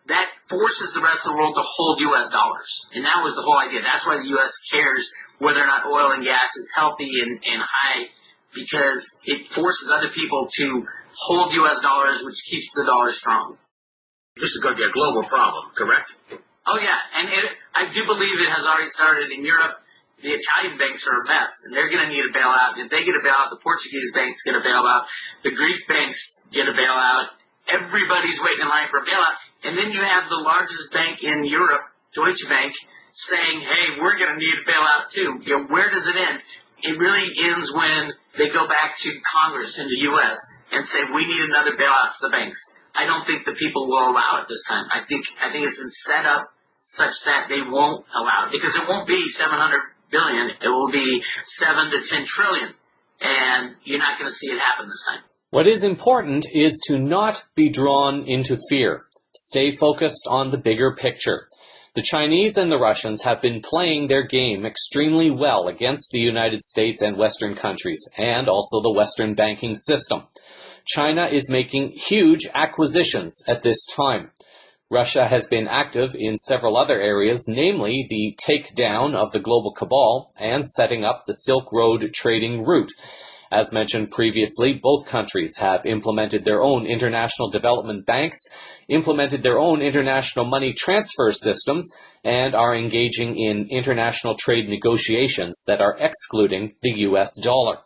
That forces the rest of the world to hold U.S. dollars. And that was the whole idea. That's why the U.S. cares whether or not oil and gas is healthy and high, because it forces other people to hold U.S. dollars, which keeps the dollar strong. This is going to be a global problem, correct? Oh, yeah. And I do believe it has already started in Europe. The Italian banks are a mess, and they're going to need a bailout. And if they get a bailout, the Portuguese banks get a bailout. The Greek banks get a bailout. Everybody's waiting in line for a bailout. And then you have the largest bank in Europe, Deutsche Bank, saying, hey, we're going to need a bailout too. You know, where does it end? It really ends when they go back to Congress in the U.S. and say, we need another bailout for the banks. I don't think the people will allow it this time. I think it's been set up such that they won't allow it, because it won't be $700 billion. It will be 7 to 10 trillion. And you're not going to see it happen this time. What is important is to not be drawn into fear. Stay focused on the bigger picture. The Chinese and the Russians have been playing their game extremely well against the United States and Western countries, and also the Western banking system. China is making huge acquisitions at this time. Russia has been active in several other areas, namely the takedown of the global cabal and setting up the Silk Road trading route. As mentioned previously, both countries have implemented their own international development banks, implemented their own international money transfer systems, and are engaging in international trade negotiations that are excluding the US dollar.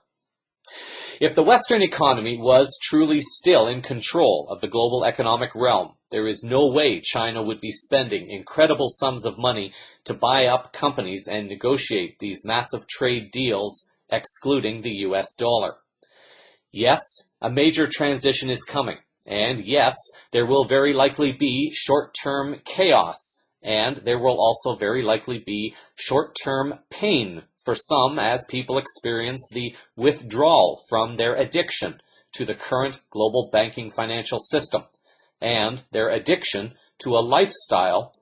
If the Western economy was truly still in control of the global economic realm, there is no way China would be spending incredible sums of money to buy up companies and negotiate these massive trade deals excluding the US dollar. Yes, a major transition is coming, and yes, there will very likely be short-term chaos, and there will also very likely be short-term pain for some as people experience the withdrawal from their addiction to the current global banking financial system, and their addiction to a lifestyle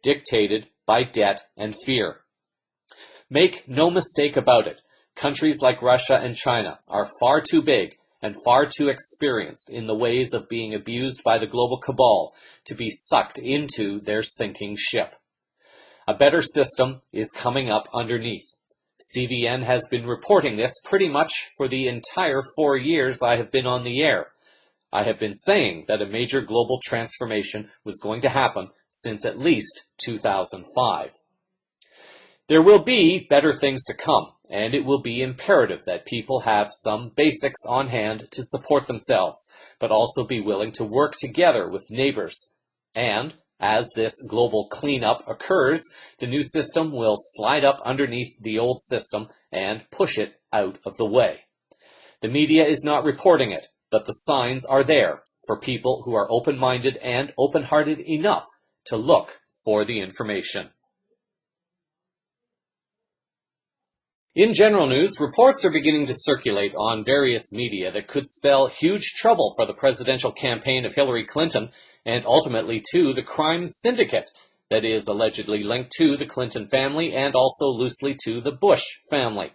dictated by debt and fear. Make no mistake about it. Countries like Russia and China are far too big and far too experienced in the ways of being abused by the global cabal to be sucked into their sinking ship. A better system is coming up underneath. CVN has been reporting this pretty much for the entire 4 years I have been on the air. I have been saying that a major global transformation was going to happen since at least 2005. There will be better things to come, and it will be imperative that people have some basics on hand to support themselves, but also be willing to work together with neighbors. And as this global cleanup occurs, the new system will slide up underneath the old system and push it out of the way. The media is not reporting it, but the signs are there for people who are open-minded and open-hearted enough to look for the information. In general news, reports are beginning to circulate on various media that could spell huge trouble for the presidential campaign of Hillary Clinton and ultimately to the crime syndicate that is allegedly linked to the Clinton family and also loosely to the Bush family.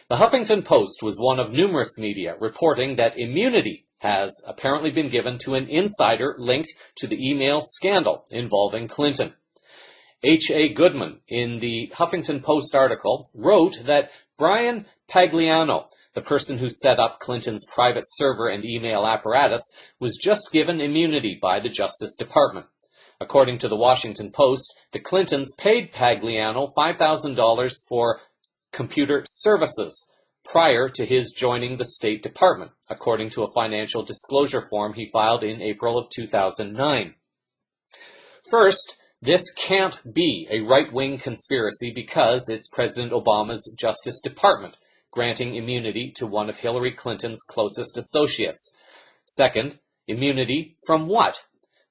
The Huffington Post was one of numerous media reporting that immunity has apparently been given to an insider linked to the email scandal involving Clinton. H.A. Goodman, in the Huffington Post article, wrote that Brian Pagliano, the person who set up Clinton's private server and email apparatus, was just given immunity by the Justice Department. According to the Washington Post, the Clintons paid Pagliano $5,000 for computer services prior to his joining the State Department, according to a financial disclosure form he filed in April of 2009. First, this can't be a right-wing conspiracy because it's President Obama's Justice Department granting immunity to one of Hillary Clinton's closest associates. Second, immunity from what?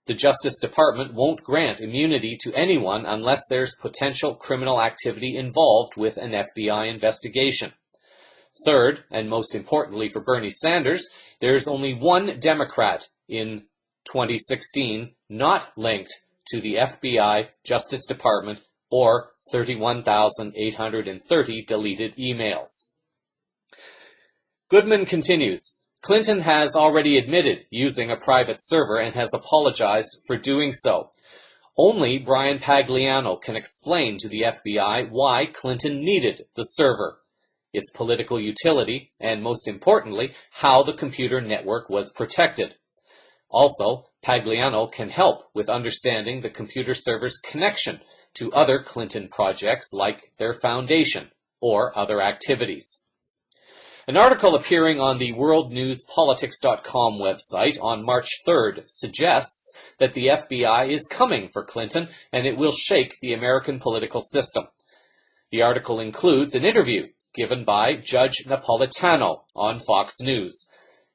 The Justice Department won't grant immunity to anyone unless there's potential criminal activity involved with an FBI investigation. Third, and most importantly for Bernie Sanders, there's only one Democrat in 2016 not linked to the FBI, Justice Department, or 31,830 deleted emails. Goodman continues, Clinton has already admitted using a private server and has apologized for doing so. Only Brian Pagliano can explain to the FBI why Clinton needed the server, its political utility, and most importantly, how the computer network was protected. Also, Pagliano can help with understanding the computer server's connection to other Clinton projects like their foundation or other activities. An article appearing on the worldnewspolitics.com website on March 3rd suggests that the FBI is coming for Clinton and it will shake the American political system. The article includes an interview given by Judge Napolitano on Fox News.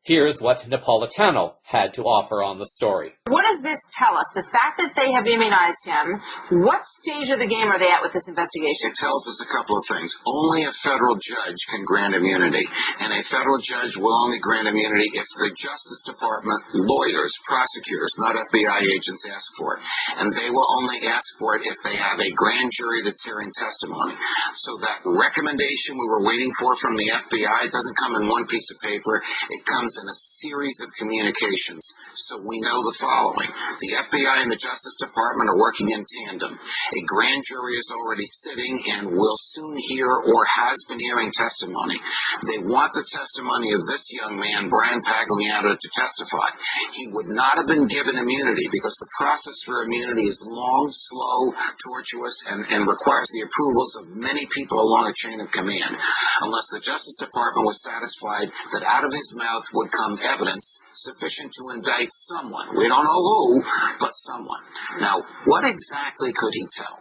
Here's what Napolitano had to offer on the story. What does this tell us? The fact that they have immunized him, what stage of the game are they at with this investigation? It tells us a couple of things. Only a federal judge can grant immunity, and a federal judge will only grant immunity if the Justice Department lawyers, prosecutors, not FBI agents, ask for it. And they will only ask for it if they have a grand jury that's hearing testimony. So that recommendation we were waiting for from the FBI, it doesn't come in one piece of paper. It comes in a series of communications. So we know the following. The FBI and the Justice Department are working in tandem. A grand jury is already sitting and will soon hear or has been hearing testimony. They want the testimony of this young man, Brian Pagliano, to testify. He would not have been given immunity because the process for immunity is long, slow, tortuous, and requires the approvals of many people along a chain of command, unless the Justice Department was satisfied that out of his mouth would come evidence sufficient to indict someone. We don't know who, but someone. Now, what exactly could he tell?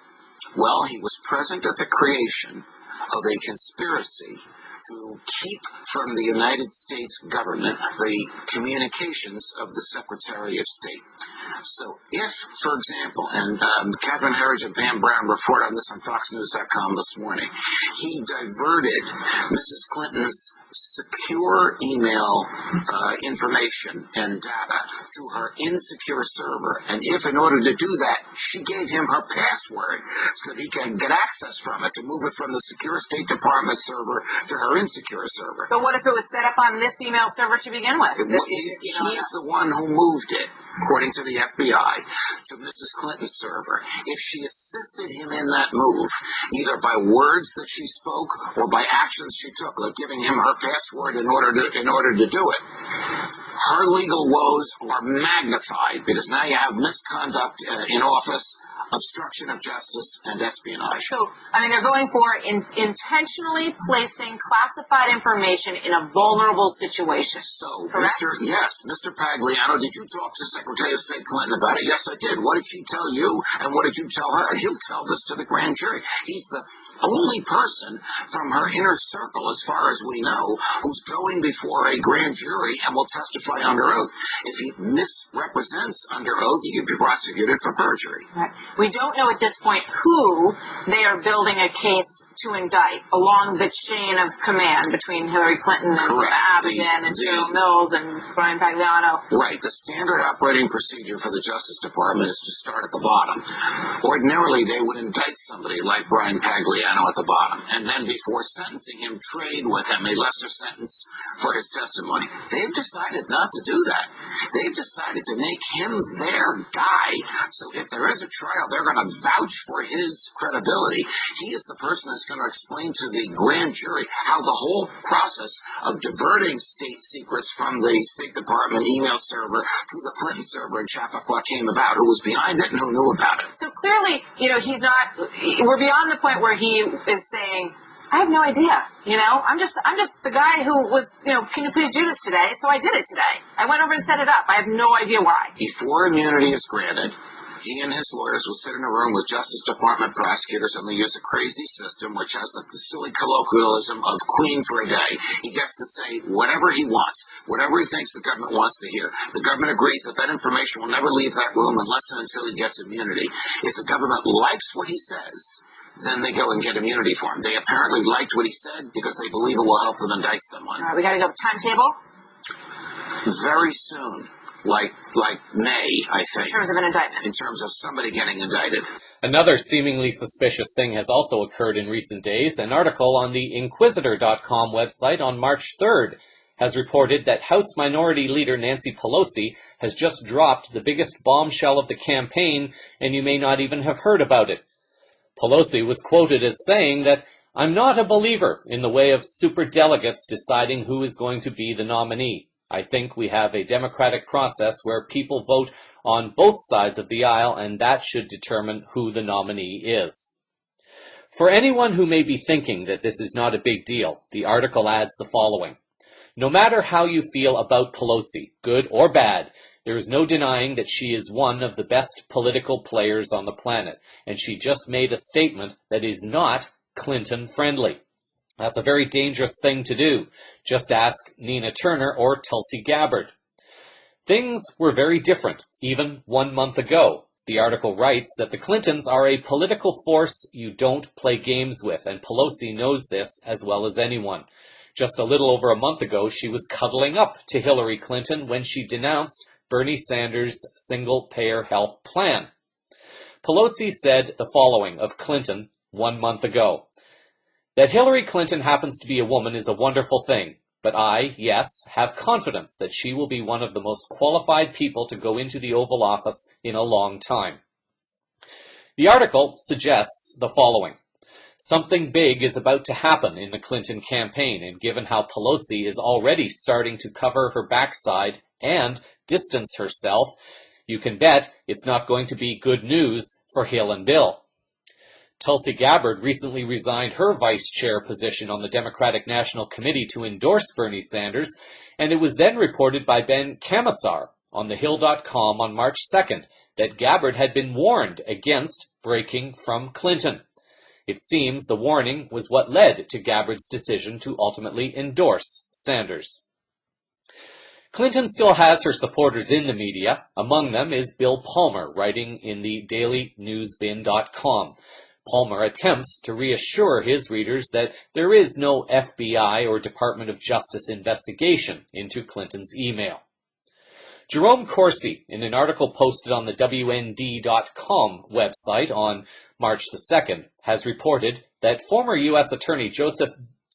Well, he was present at the creation of a conspiracy to keep from the United States government the communications of the Secretary of State. So if, for example, and Catherine Herridge and Pam Brown report on this on FoxNews.com this morning, he diverted Mrs. Clinton's secure email information and data to her insecure server, and if in order to do that, she gave him her password so that he can get access from it to move it from the secure State Department server to her insecure server. But what if it was set up on this email server to begin with? He's the one who moved it, according to the FBI, to Mrs. Clinton's server. If she assisted him in that move, either by words that she spoke or by actions she took, like giving him her password in order to do it, her legal woes are magnified because now you have misconduct in office, obstruction of justice, and espionage. So, I mean, they're going for intentionally placing classified information in a vulnerable situation. So, correct? Mr. Pagliano, did you talk to Secretary of State Clinton about it? Yes, I did. What did she tell you, and what did you tell her? He'll tell this to the grand jury. He's the only person from her inner circle, as far as we know, who's going before a grand jury and will testify testify under oath. If he misrepresents under oath, he can be prosecuted for perjury. Right. We don't know at this point who they are building a case to indict along the chain of command between Hillary Clinton and Abigan and Cheryl Mills and Brian Pagliano. Right. The standard operating procedure for the Justice Department is to start at the bottom. Ordinarily, they would indict somebody like Brian Pagliano at the bottom, and then before sentencing him, trade with him a lesser sentence for his testimony. They've decided not to do that. They've decided to make him their guy. So if there is a trial, they're going to vouch for his credibility. He is the person that's going to explain to the grand jury how the whole process of diverting state secrets from the State Department email server to the Clinton server in Chappaqua came about, who was behind it and who knew about it. So clearly, he's not, we're beyond the point where he is saying, I have no idea, I'm just the guy who was, can you please do this today? So I did it today. I went over and set it up. I have no idea why. Before immunity is granted, he and his lawyers will sit in a room with Justice Department prosecutors, and they use a crazy system which has the silly colloquialism of queen for a day. He gets to say whatever he wants, whatever he thinks the government wants to hear. The government agrees that that information will never leave that room unless and until he gets immunity. If the government likes what he says, then they go and get immunity for him. They apparently liked what he said because they believe it will help them indict someone. All right, we got to go. Timetable? Very soon. Like May, I think. In terms of an indictment. In terms of somebody getting indicted. Another seemingly suspicious thing has also occurred in recent days. An article on the Inquisitor.com website on March 3rd has reported that House Minority Leader Nancy Pelosi has just dropped the biggest bombshell of the campaign, and you may not even have heard about it. Pelosi was quoted as saying that, "I'm not a believer in the way of superdelegates deciding who is going to be the nominee. I think we have a democratic process where people vote on both sides of the aisle, and that should determine who the nominee is." For anyone who may be thinking that this is not a big deal, the article adds the following. No matter how you feel about Pelosi, good or bad, there is no denying that she is one of the best political players on the planet, and she just made a statement that is not Clinton-friendly. That's a very dangerous thing to do. Just ask Nina Turner or Tulsi Gabbard. Things were very different, even 1 month ago. The article writes that the Clintons are a political force you don't play games with, and Pelosi knows this as well as anyone. Just a little over a month ago, she was cuddling up to Hillary Clinton when she denounced Bernie Sanders' single-payer health plan. Pelosi said the following of Clinton 1 month ago. That Hillary Clinton happens to be a woman is a wonderful thing, but I, yes, have confidence that she will be one of the most qualified people to go into the Oval Office in a long time. The article suggests the following. Something big is about to happen in the Clinton campaign, and given how Pelosi is already starting to cover her backside and distance herself, you can bet it's not going to be good news for Hill and Bill. Tulsi Gabbard recently resigned her vice chair position on the Democratic National Committee to endorse Bernie Sanders, and it was then reported by Ben Camisar on thehill.com on March 2nd that Gabbard had been warned against breaking from Clinton. It seems the warning was what led to Gabbard's decision to ultimately endorse Sanders. Clinton still has her supporters in the media. Among them is Bill Palmer, writing in the dailynewsbin.com. Palmer attempts to reassure his readers that there is no FBI or Department of Justice investigation into Clinton's email. Jerome Corsi, in an article posted on the WND.com website on March the 2nd, has reported that former U.S. Attorney Joseph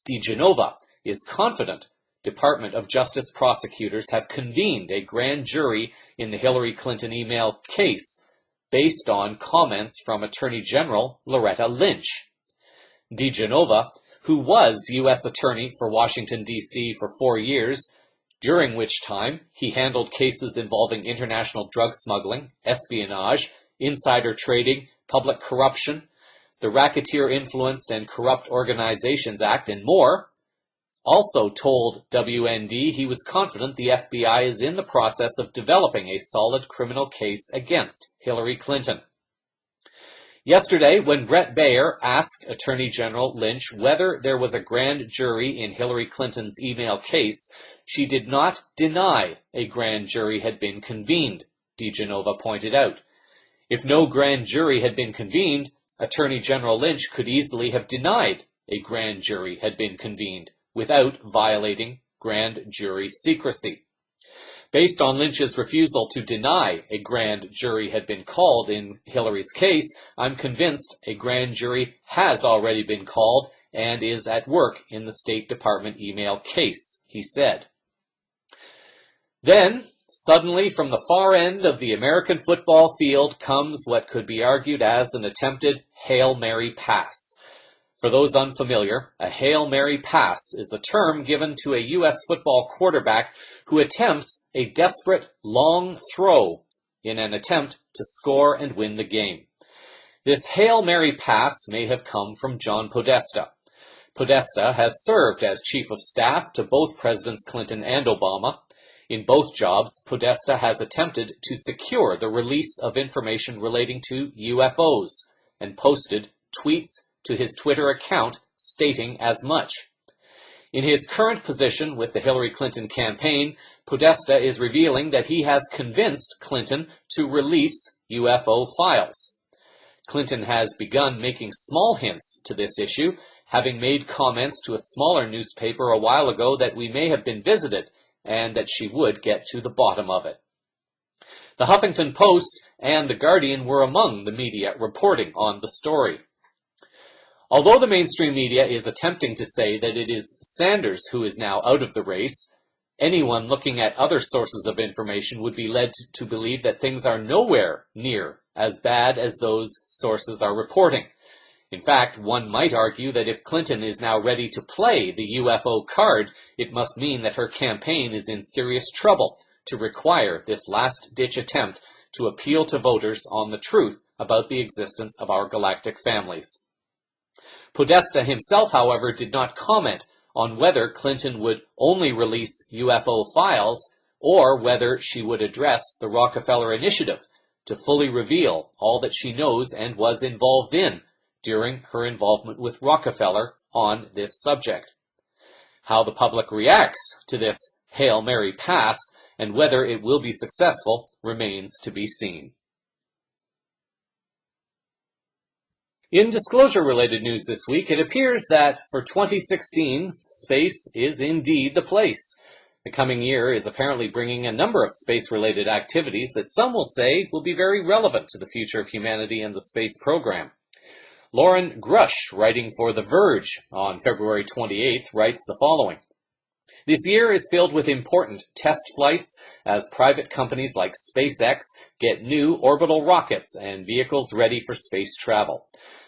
DeGenova is confident Department of Justice prosecutors have convened a grand jury in the Hillary Clinton email case based on comments from Attorney General Loretta Lynch. DeGenova, who was U.S. Attorney for Washington, D.C. for 4 years, during which time he handled cases involving international drug smuggling, espionage, insider trading, public corruption, the Racketeer Influenced and Corrupt Organizations Act, and more, also told WND he was confident the FBI is in the process of developing a solid criminal case against Hillary Clinton. Yesterday, when Brett Baier asked Attorney General Lynch whether there was a grand jury in Hillary Clinton's email case, she did not deny a grand jury had been convened, DeGenova pointed out. If no grand jury had been convened, Attorney General Lynch could easily have denied a grand jury had been convened without violating grand jury secrecy. Based on Lynch's refusal to deny a grand jury had been called in Hillary's case, I'm convinced a grand jury has already been called and is at work in the State Department email case, he said. Then, suddenly from the far end of the American football field comes what could be argued as an attempted Hail Mary pass. For those unfamiliar, a Hail Mary pass is a term given to a U.S. football quarterback who attempts a desperate long throw in an attempt to score and win the game. This Hail Mary pass may have come from John Podesta. Podesta has served as chief of staff to both Presidents Clinton and Obama. In both jobs, Podesta has attempted to secure the release of information relating to UFOs and posted tweets to his Twitter account stating as much. In his current position with the Hillary Clinton campaign, Podesta is revealing that he has convinced Clinton to release UFO files. Clinton has begun making small hints to this issue, having made comments to a smaller newspaper a while ago that we may have been visited and that she would get to the bottom of it. The Huffington Post and The Guardian were among the media reporting on the story. Although the mainstream media is attempting to say that it is Sanders who is now out of the race, anyone looking at other sources of information would be led to believe that things are nowhere near as bad as those sources are reporting. In fact, one might argue that if Clinton is now ready to play the UFO card, it must mean that her campaign is in serious trouble to require this last-ditch attempt to appeal to voters on the truth about the existence of our galactic families. Podesta himself, however, did not comment on whether Clinton would only release UFO files or whether she would address the Rockefeller Initiative to fully reveal all that she knows and was involved in during her involvement with Rockefeller on this subject. How the public reacts to this Hail Mary pass and whether it will be successful remains to be seen. In disclosure-related news this week, it appears that for 2016, space is indeed the place. The coming year is apparently bringing a number of space-related activities that some will say will be very relevant to the future of humanity and the space program. Lauren Grush, writing for The Verge on February 28th, writes the following. This year is filled with important test flights as private companies like SpaceX get new orbital rockets and vehicles ready for space travel.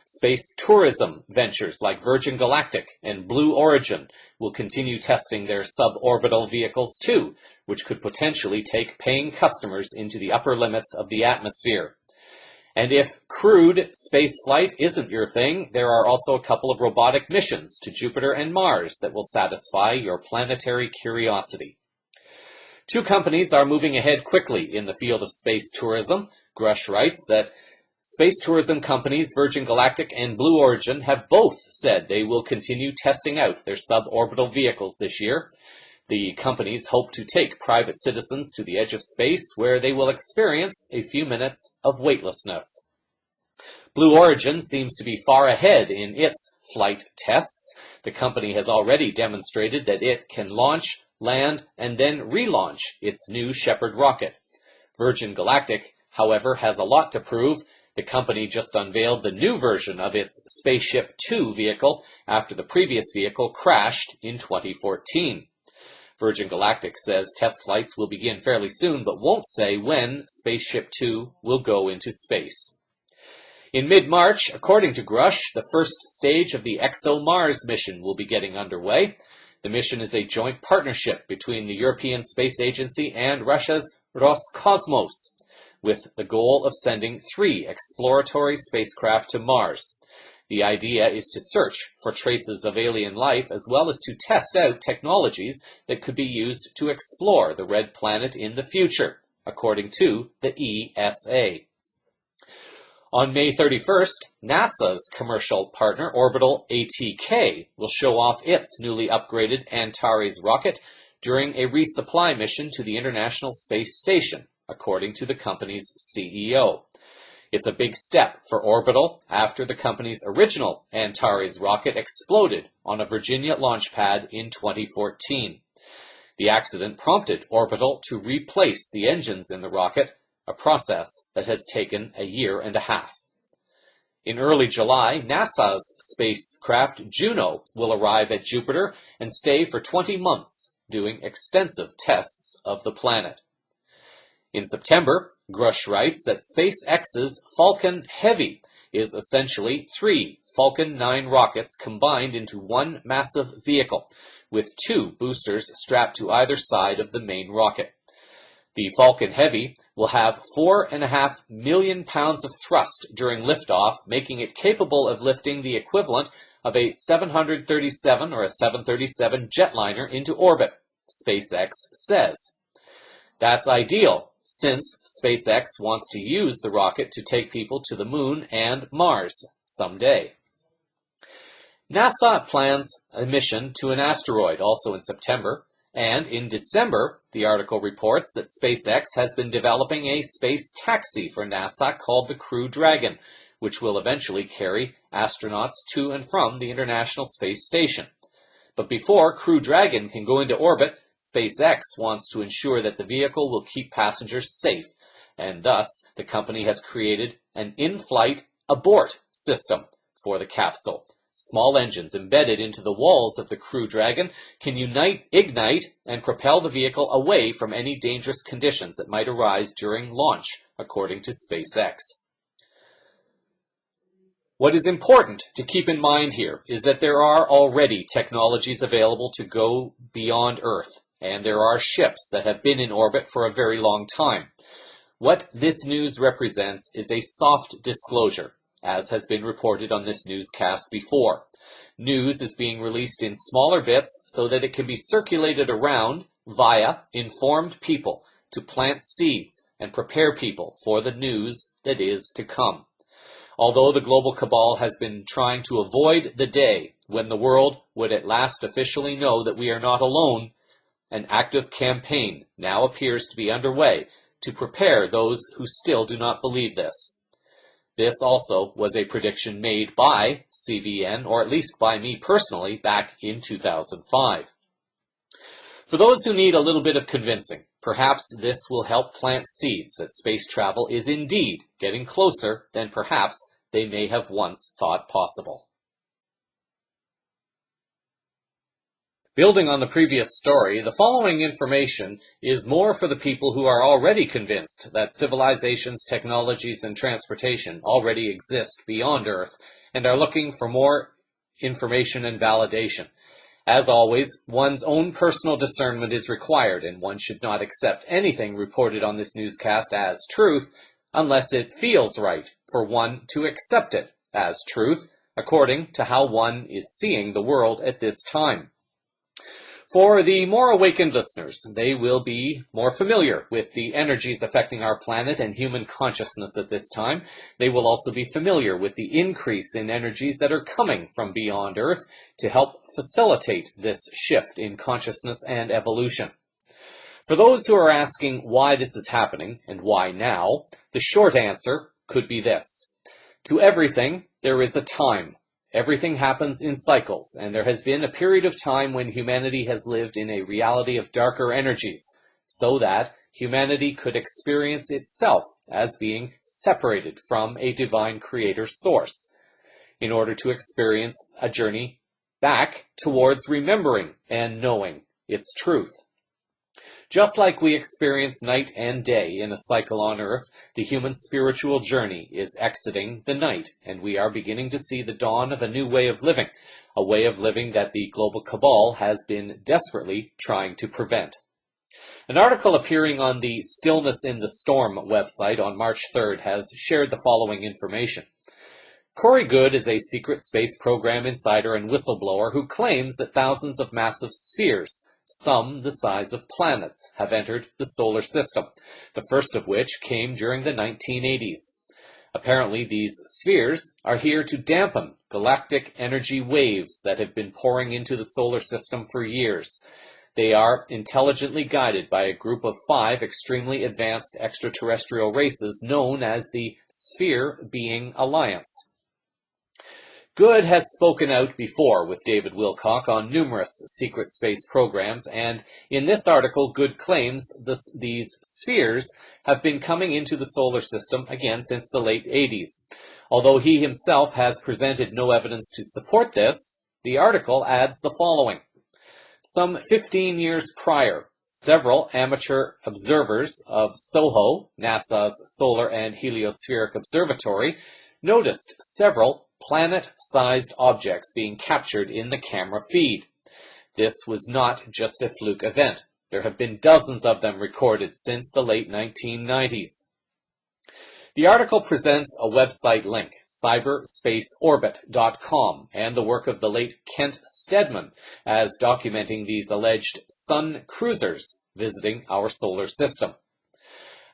Space tourism ventures like Virgin Galactic and Blue Origin will continue testing their suborbital vehicles too, which could potentially take paying customers into the upper limits of the atmosphere. And if crewed spaceflight isn't your thing, there are also a couple of robotic missions to Jupiter and Mars that will satisfy your planetary curiosity. Two companies are moving ahead quickly in the field of space tourism. Grush writes that space tourism companies Virgin Galactic and Blue Origin have both said they will continue testing out their suborbital vehicles this year. The companies hope to take private citizens to the edge of space where they will experience a few minutes of weightlessness. Blue Origin seems to be far ahead in its flight tests. The company has already demonstrated that it can launch, land, and then relaunch its new Shepard rocket. Virgin Galactic, however, has a lot to prove. The company just unveiled the new version of its Spaceship Two vehicle after the previous vehicle crashed in 2014. Virgin Galactic says test flights will begin fairly soon, but won't say when Spaceship Two will go into space. In mid-March, according to Grush, the first stage of the ExoMars mission will be getting underway. The mission is a joint partnership between the European Space Agency and Russia's Roscosmos, with the goal of sending 3 exploratory spacecraft to Mars. The idea is to search for traces of alien life as well as to test out technologies that could be used to explore the red planet in the future, according to the ESA. On May 31st, NASA's commercial partner, Orbital ATK, will show off its newly upgraded Antares rocket during a resupply mission to the International Space Station, according to the company's CEO. It's a big step for Orbital after the company's original Antares rocket exploded on a Virginia launch pad in 2014. The accident prompted Orbital to replace the engines in the rocket, a process that has taken a year and a half. In early July, NASA's spacecraft Juno will arrive at Jupiter and stay for 20 months, doing extensive tests of the planet. In September, Grush writes that SpaceX's Falcon Heavy is essentially 3 Falcon 9 rockets combined into one massive vehicle, with 2 boosters strapped to either side of the main rocket. The Falcon Heavy will have 4.5 million pounds of thrust during liftoff, making it capable of lifting the equivalent of a 737 or a 737 jetliner into orbit, SpaceX says. That's ideal, since SpaceX wants to use the rocket to take people to the Moon and Mars someday. NASA plans a mission to an asteroid also in September, and in December, the article reports that SpaceX has been developing a space taxi for NASA called the Crew Dragon, which will eventually carry astronauts to and from the International Space Station. But before Crew Dragon can go into orbit, SpaceX wants to ensure that the vehicle will keep passengers safe, and thus the company has created an in-flight abort system for the capsule. Small engines embedded into the walls of the Crew Dragon can ignite, and propel the vehicle away from any dangerous conditions that might arise during launch, according to SpaceX. What is important to keep in mind here is that there are already technologies available to go beyond Earth, and there are ships that have been in orbit for a very long time. What this news represents is a soft disclosure, as has been reported on this newscast before. News is being released in smaller bits so that it can be circulated around via informed people to plant seeds and prepare people for the news that is to come. Although the global cabal has been trying to avoid the day when the world would at last officially know that we are not alone, an active campaign now appears to be underway to prepare those who still do not believe this. This also was a prediction made by CVN, or at least by me personally, back in 2005. For those who need a little bit of convincing, perhaps this will help plant seeds that space travel is indeed getting closer than perhaps they may have once thought possible. Building on the previous story, the following information is more for the people who are already convinced that civilizations, technologies, and transportation already exist beyond Earth and are looking for more information and validation. As always, one's own personal discernment is required, and one should not accept anything reported on this newscast as truth unless it feels right for one to accept it as truth, according to how one is seeing the world at this time. For the more awakened listeners, they will be more familiar with the energies affecting our planet and human consciousness at this time. They will also be familiar with the increase in energies that are coming from beyond Earth to help facilitate this shift in consciousness and evolution. For those who are asking why this is happening and why now, the short answer could be this. To everything, there is a time. Everything happens in cycles, and there has been a period of time when humanity has lived in a reality of darker energies, so that humanity could experience itself as being separated from a divine creator source, in order to experience a journey back towards remembering and knowing its truth. Just like we experience night and day in a cycle on Earth, the human spiritual journey is exiting the night, and we are beginning to see the dawn of a new way of living, a way of living that the global cabal has been desperately trying to prevent. An article appearing on the Stillness in the Storm website on March 3rd has shared the following information. Corey Goode is a secret space program insider and whistleblower who claims that thousands of massive spheres, some the size of planets, have entered the solar system, the first of which came during the 1980s. Apparently, these spheres are here to dampen galactic energy waves that have been pouring into the solar system for years. They are intelligently guided by a group of 5 extremely advanced extraterrestrial races known as the Sphere Being Alliance. Good has spoken out before with David Wilcock on numerous secret space programs, and in this article, Good claims these spheres have been coming into the solar system again since the late 80s. Although he himself has presented no evidence to support this, the article adds the following. Some 15 years prior, several amateur observers of SOHO, NASA's Solar and Heliospheric Observatory, noticed several planet-sized objects being captured in the camera feed. This was not just a fluke event. There have been dozens of them recorded since the late 1990s. The article presents a website link, cyberspaceorbit.com, and the work of the late Kent Stedman as documenting these alleged sun cruisers visiting our solar system.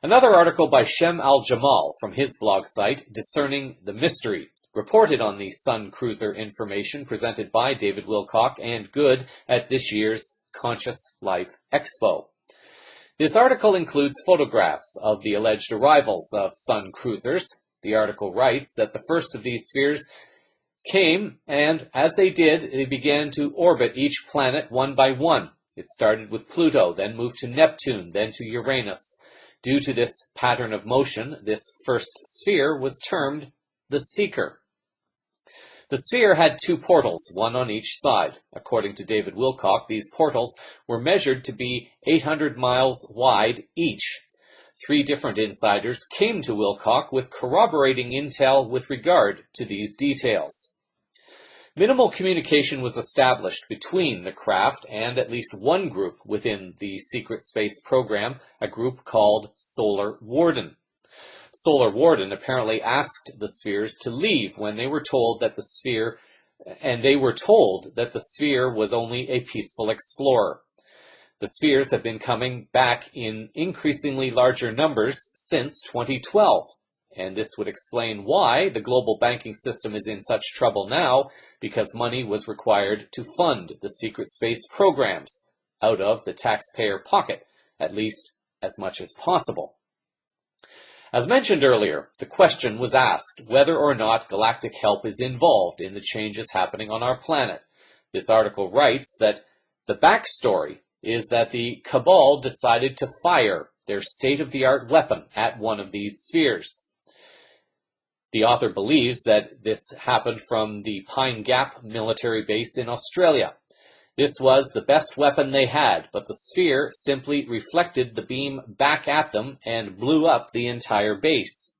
Another article by Shem Al-Jamal from his blog site, Discerning the Mystery, reported on the sun cruiser information presented by David Wilcock and Good at this year's Conscious Life Expo. This article includes photographs of the alleged arrivals of sun cruisers. The article writes that the first of these spheres came, and as they did, they began to orbit each planet one by one. It started with Pluto, then moved to Neptune, then to Uranus. Due to this pattern of motion, this first sphere was termed the Seeker. The sphere had 2 portals, one on each side. According to David Wilcock, these portals were measured to be 800 miles wide each. 3 different insiders came to Wilcock with corroborating intel with regard to these details. Minimal communication was established between the craft and at least one group within the secret space program, a group called Solar Warden. Solar Warden apparently asked the spheres to leave when they were told that the sphere was only a peaceful explorer. The spheres have been coming back in increasingly larger numbers since 2012, and this would explain why the global banking system is in such trouble now, because money was required to fund the secret space programs out of the taxpayer pocket, at least as much as possible. As mentioned earlier, the question was asked whether or not galactic help is involved in the changes happening on our planet. This article writes that the backstory is that the Cabal decided to fire their state-of-the-art weapon at one of these spheres. The author believes that this happened from the Pine Gap military base in Australia. This was the best weapon they had, but the sphere simply reflected the beam back at them and blew up the entire base.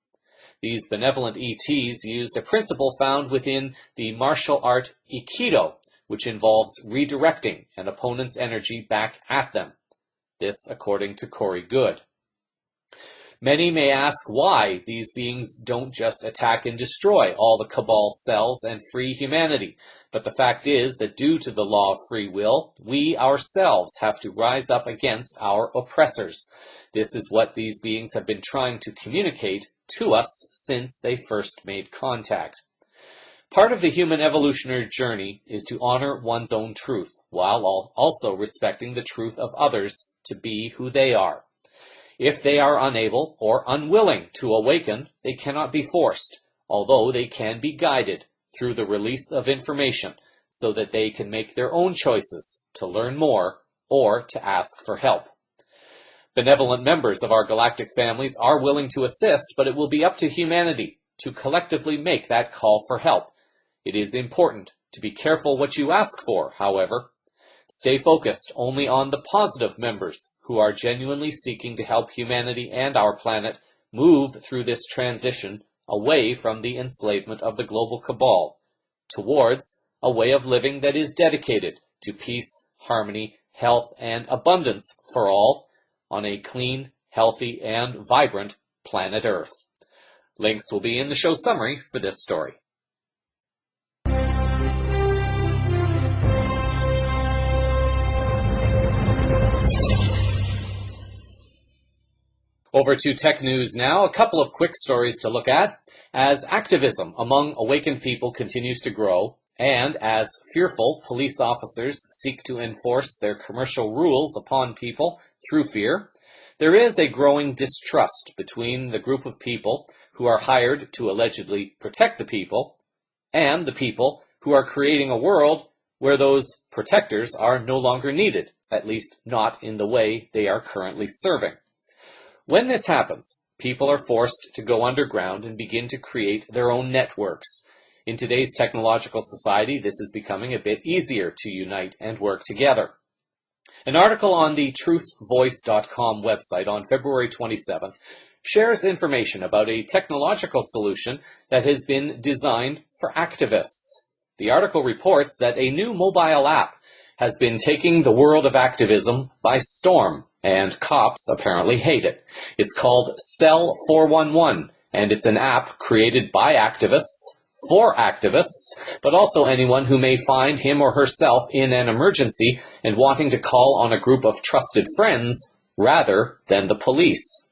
These benevolent ETs used a principle found within the martial art Aikido, which involves redirecting an opponent's energy back at them. This according to Corey Good. Many may ask why these beings don't just attack and destroy all the Cabal cells and free humanity. But the fact is that due to the law of free will, we ourselves have to rise up against our oppressors. This is what these beings have been trying to communicate to us since they first made contact. Part of the human evolutionary journey is to honor one's own truth, while also respecting the truth of others to be who they are. If they are unable or unwilling to awaken, they cannot be forced, although they can be guided through the release of information so that they can make their own choices to learn more or to ask for help. Benevolent members of our galactic families are willing to assist, but it will be up to humanity to collectively make that call for help. It is important to be careful what you ask for, however. Stay focused only on the positive members who are genuinely seeking to help humanity and our planet move through this transition away from the enslavement of the global cabal towards a way of living that is dedicated to peace, harmony, health, and abundance for all on a clean, healthy, and vibrant planet Earth. Links will be in the show summary for this story. Over to tech news now. A couple of quick stories to look at. As activism among awakened people continues to grow, and as fearful police officers seek to enforce their commercial rules upon people through fear, there is a growing distrust between the group of people who are hired to allegedly protect the people and the people who are creating a world where those protectors are no longer needed, at least not in the way they are currently serving. When this happens, people are forced to go underground and begin to create their own networks. In today's technological society, this is becoming a bit easier to unite and work together. An article on the truthvoice.com website on February 27th shares information about a technological solution that has been designed for activists. The article reports that a new mobile app has been taking the world of activism by storm, and cops apparently hate it. It's called Cell 411, and it's an app created by activists, for activists, but also anyone who may find him or herself in an emergency and wanting to call on a group of trusted friends rather than the police.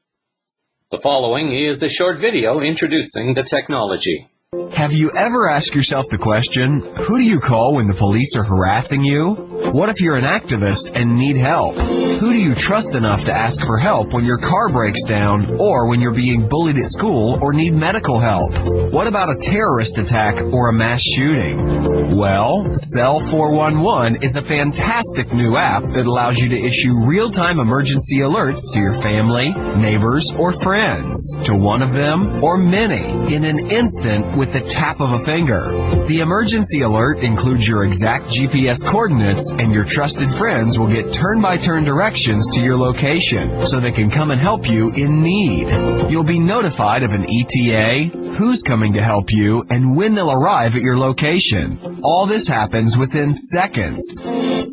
The following is a short video introducing the technology. Have you ever asked yourself the question, who do you call when the police are harassing you? What if you're an activist and need help? Who do you trust enough to ask for help when your car breaks down or when you're being bullied at school or need medical help? What about a terrorist attack or a mass shooting? Well, Cell 411 is a fantastic new app that allows you to issue real-time emergency alerts to your family, neighbors, or friends, to one of them or many, in an instant with the tap of a finger. The emergency alert includes your exact GPS coordinates, and your trusted friends will get turn-by-turn directions to your location so they can come and help you in need. You'll be notified of an ETA, who's coming to help you, and when they'll arrive at your location. All this happens within seconds.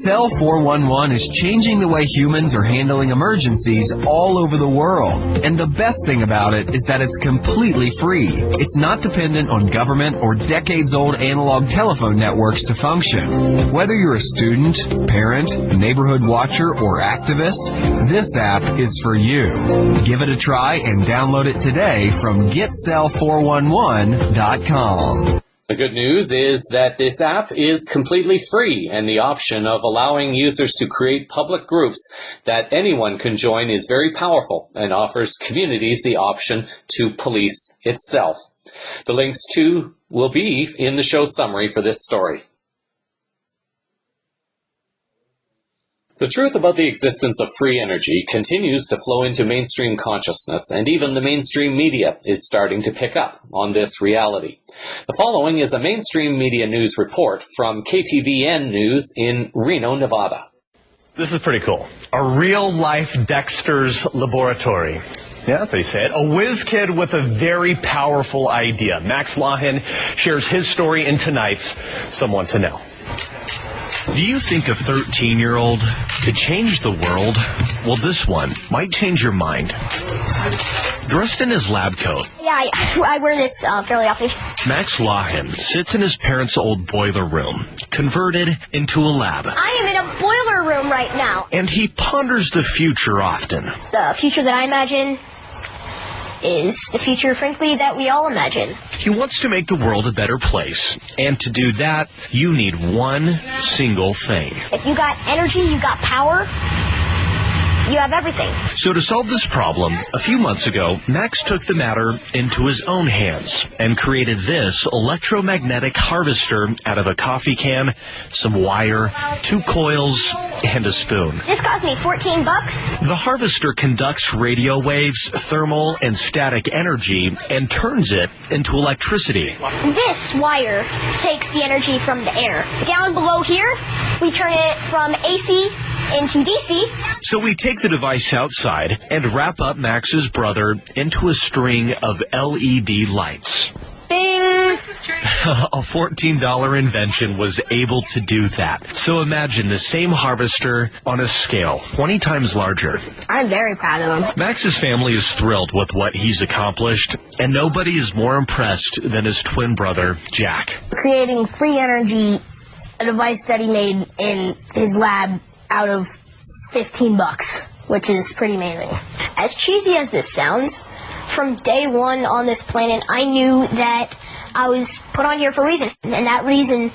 Cell 411 is changing the way humans are handling emergencies all over the world. And the best thing about it is that it's completely free. It's not dependent on government or decades-old analog telephone networks to function. Whether you're a student, parent, neighborhood watcher, or activist, this app is for you. Give it a try and download it today from getcell411.com. The good news is that this app is completely free, and the option of allowing users to create public groups that anyone can join is very powerful and offers communities the option to police itself. The links to will be in the show summary for this story. The truth about the existence of free energy continues to flow into mainstream consciousness, and even the mainstream media is starting to pick up on this reality. The following is a mainstream media news report from CVN News in Reno, Nevada. This is pretty cool. A real-life Dexter's laboratory. Yeah, that's how you say it. A whiz kid with a very powerful idea. Max Lahin shares his story in tonight's Someone to Know. Do you think a 13-year-old could change the world? Well, this one might change your mind. Dressed in his lab coat, yeah, I wear this fairly often. Max Lahin sits in his parents' old boiler room, converted into a lab. I am in a boiler room right now. And he ponders the future often. The future that I imagine is the future, frankly, that we all imagine. He wants to make the world a better place. And to do that, you need one single thing. If you got energy, you got power, you have everything. So to solve this problem, a few months ago, Max took the matter into his own hands and created this electromagnetic harvester out of a coffee can, some wire, 2 coils, and a spoon. This cost me $14. The harvester conducts radio waves, thermal, and static energy and turns it into electricity. This wire takes the energy from the air. Down below here, we turn it from AC into DC. So we take the device outside and wrap up Max's brother into a string of LED lights. Bing! A $14 invention was able to do that. So imagine the same harvester on a scale 20 times larger. I'm very proud of him. Max's family is thrilled with what he's accomplished, and nobody is more impressed than his twin brother, Jack. Creating free energy, a device that he made in his lab out of $15. which is pretty amazing. As cheesy as this sounds, from day one on this planet, I knew that I was put on here for a reason, and that reason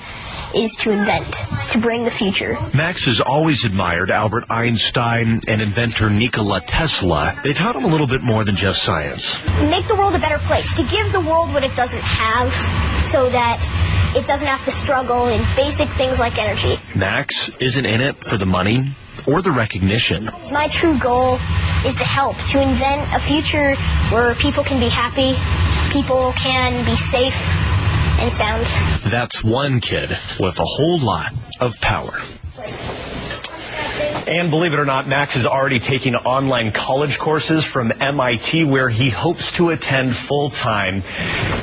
is to invent, to bring the future. Max has always admired Albert Einstein and inventor Nikola Tesla. They taught him a little bit more than just science. Make the world a better place, to give the world what it doesn't have, so that it doesn't have to struggle in basic things like energy. Max isn't in it for the money or the recognition. My true goal is to help, to invent a future where people can be happy, people can be safe and sound. That's one kid with a whole lot of power. And believe it or not, Max is already taking online college courses from MIT, where he hopes to attend full-time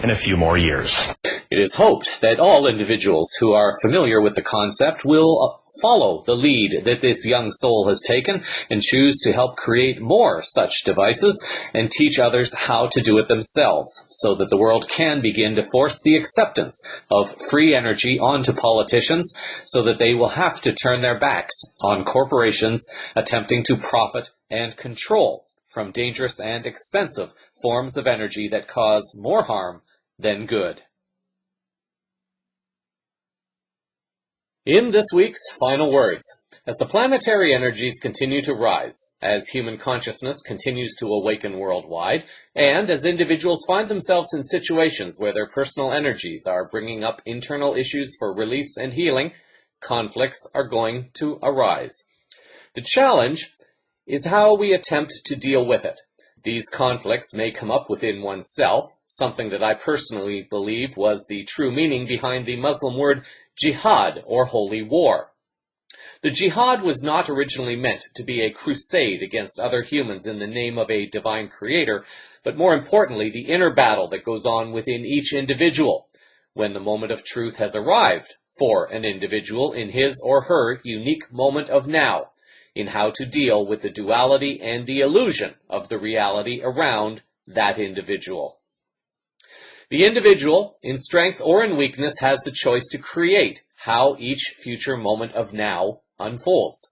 in a few more years. It is hoped that all individuals who are familiar with the concept will follow the lead that this young soul has taken and choose to help create more such devices and teach others how to do it themselves, so that the world can begin to force the acceptance of free energy onto politicians, so that they will have to turn their backs on corporations attempting to profit and control from dangerous and expensive forms of energy that cause more harm than good. In this week's Final Words, as the planetary energies continue to rise, as human consciousness continues to awaken worldwide, and as individuals find themselves in situations where their personal energies are bringing up internal issues for release and healing, conflicts are going to arise. The challenge is how we attempt to deal with it. These conflicts may come up within oneself, something that I personally believe was the true meaning behind the Muslim word jihad, or holy war. The jihad was not originally meant to be a crusade against other humans in the name of a divine creator, but more importantly, the inner battle that goes on within each individual when the moment of truth has arrived for an individual in his or her unique moment of now, in how to deal with the duality and the illusion of the reality around that individual. The individual, in strength or in weakness, has the choice to create how each future moment of now unfolds.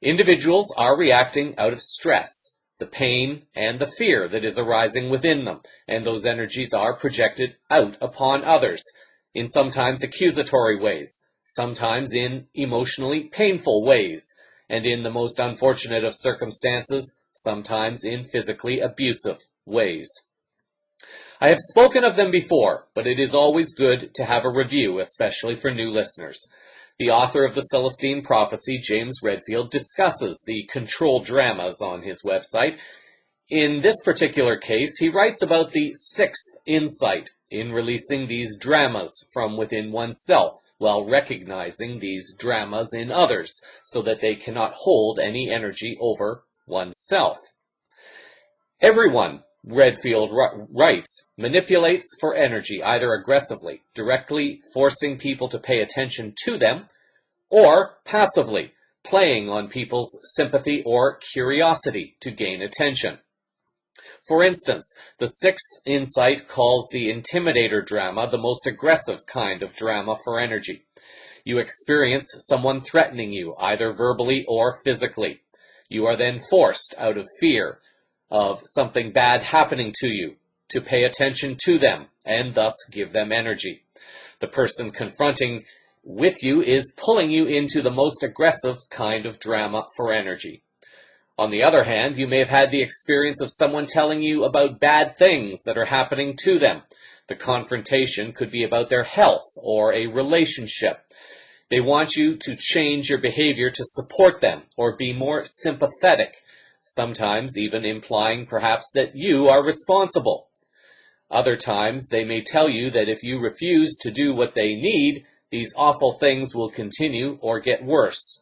Individuals are reacting out of stress, the pain and the fear that is arising within them, and those energies are projected out upon others in sometimes accusatory ways, sometimes in emotionally painful ways, and in the most unfortunate of circumstances, sometimes in physically abusive ways. I have spoken of them before, but it is always good to have a review, especially for new listeners. The author of the Celestine Prophecy, James Redfield, discusses the control dramas on his website. In this particular case, he writes about the sixth insight in releasing these dramas from within oneself, while recognizing these dramas in others, so that they cannot hold any energy over oneself. Everyone, Redfield writes, manipulates for energy, either aggressively, directly forcing people to pay attention to them, or passively, playing on people's sympathy or curiosity to gain attention. For instance, the sixth insight calls the intimidator drama the most aggressive kind of drama for energy. You experience someone threatening you, either verbally or physically. You are then forced, out of fear of something bad happening to you, to pay attention to them and thus give them energy. The person confronting with you is pulling you into the most aggressive kind of drama for energy. On the other hand, you may have had the experience of someone telling you about bad things that are happening to them. The confrontation could be about their health or a relationship. They want you to change your behavior to support them or be more sympathetic, sometimes even implying perhaps that you are responsible. Other times they may tell you that if you refuse to do what they need, these awful things will continue or get worse.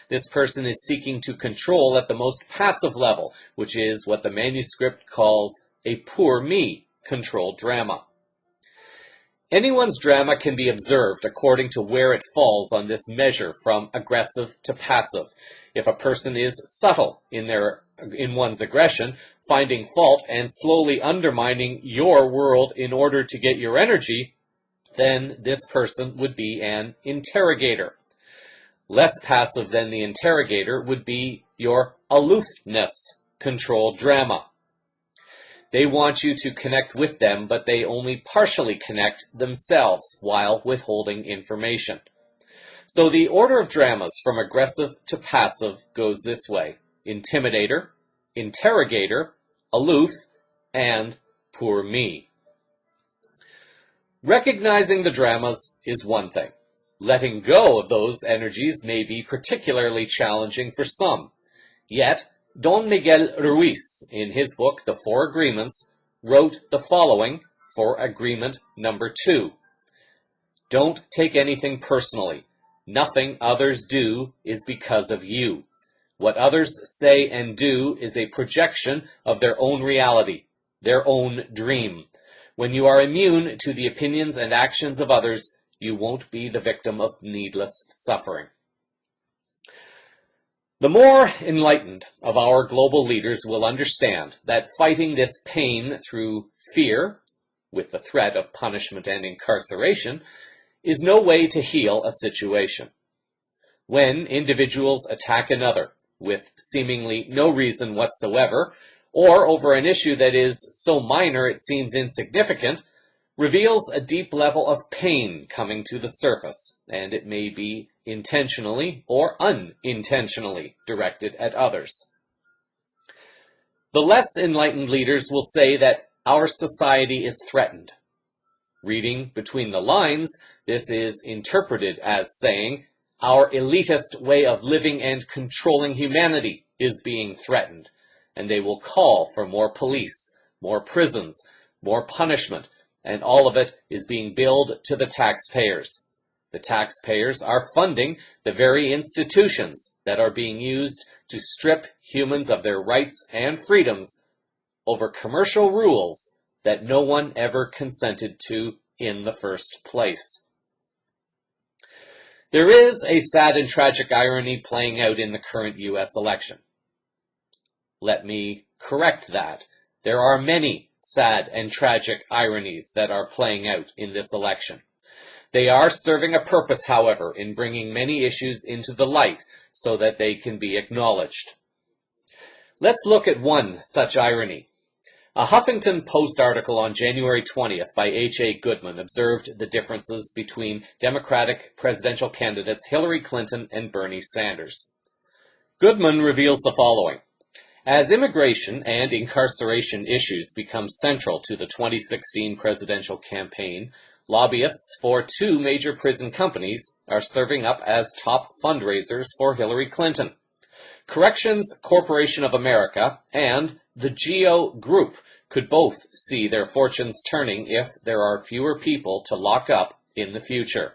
This person is seeking to control at the most passive level, which is what the manuscript calls a poor me control drama. Anyone's drama can be observed according to where it falls on this measure from aggressive to passive. If a person is subtle in one's aggression, finding fault and slowly undermining your world in order to get your energy, then this person would be an interrogator. Less passive than the interrogator would be your aloofness control drama. They want you to connect with them, but they only partially connect themselves while withholding information. So the order of dramas from aggressive to passive goes this way: intimidator, interrogator, aloof, and poor me. Recognizing the dramas is one thing. Letting go of those energies may be particularly challenging for some. Yet, Don Miguel Ruiz, in his book, The Four Agreements, wrote the following for agreement number 2. Don't take anything personally. Nothing others do is because of you. What others say and do is a projection of their own reality, their own dream. When you are immune to the opinions and actions of others, you won't be the victim of needless suffering. The more enlightened of our global leaders will understand that fighting this pain through fear, with the threat of punishment and incarceration, is no way to heal a situation. When individuals attack another with seemingly no reason whatsoever, or over an issue that is so minor it seems insignificant, reveals a deep level of pain coming to the surface, and it may be intentionally or unintentionally directed at others. The less enlightened leaders will say that our society is threatened. Reading between the lines, this is interpreted as saying our elitist way of living and controlling humanity is being threatened, and they will call for more police, more prisons, more punishment, and all of it is being billed to the taxpayers. The taxpayers are funding the very institutions that are being used to strip humans of their rights and freedoms over commercial rules that no one ever consented to in the first place. There is a sad and tragic irony playing out in the current U.S. election. Let me correct that. There are many sad and tragic ironies that are playing out in this election. They are serving a purpose, however, in bringing many issues into the light so that they can be acknowledged. Let's look at one such irony. A Huffington Post article on January 20th by H.A. Goodman observed the differences between Democratic presidential candidates Hillary Clinton and Bernie Sanders. Goodman reveals the following. As immigration and incarceration issues become central to the 2016 presidential campaign, lobbyists for two major prison companies are serving up as top fundraisers for Hillary Clinton. Corrections Corporation of America and the GEO Group could both see their fortunes turning if there are fewer people to lock up in the future.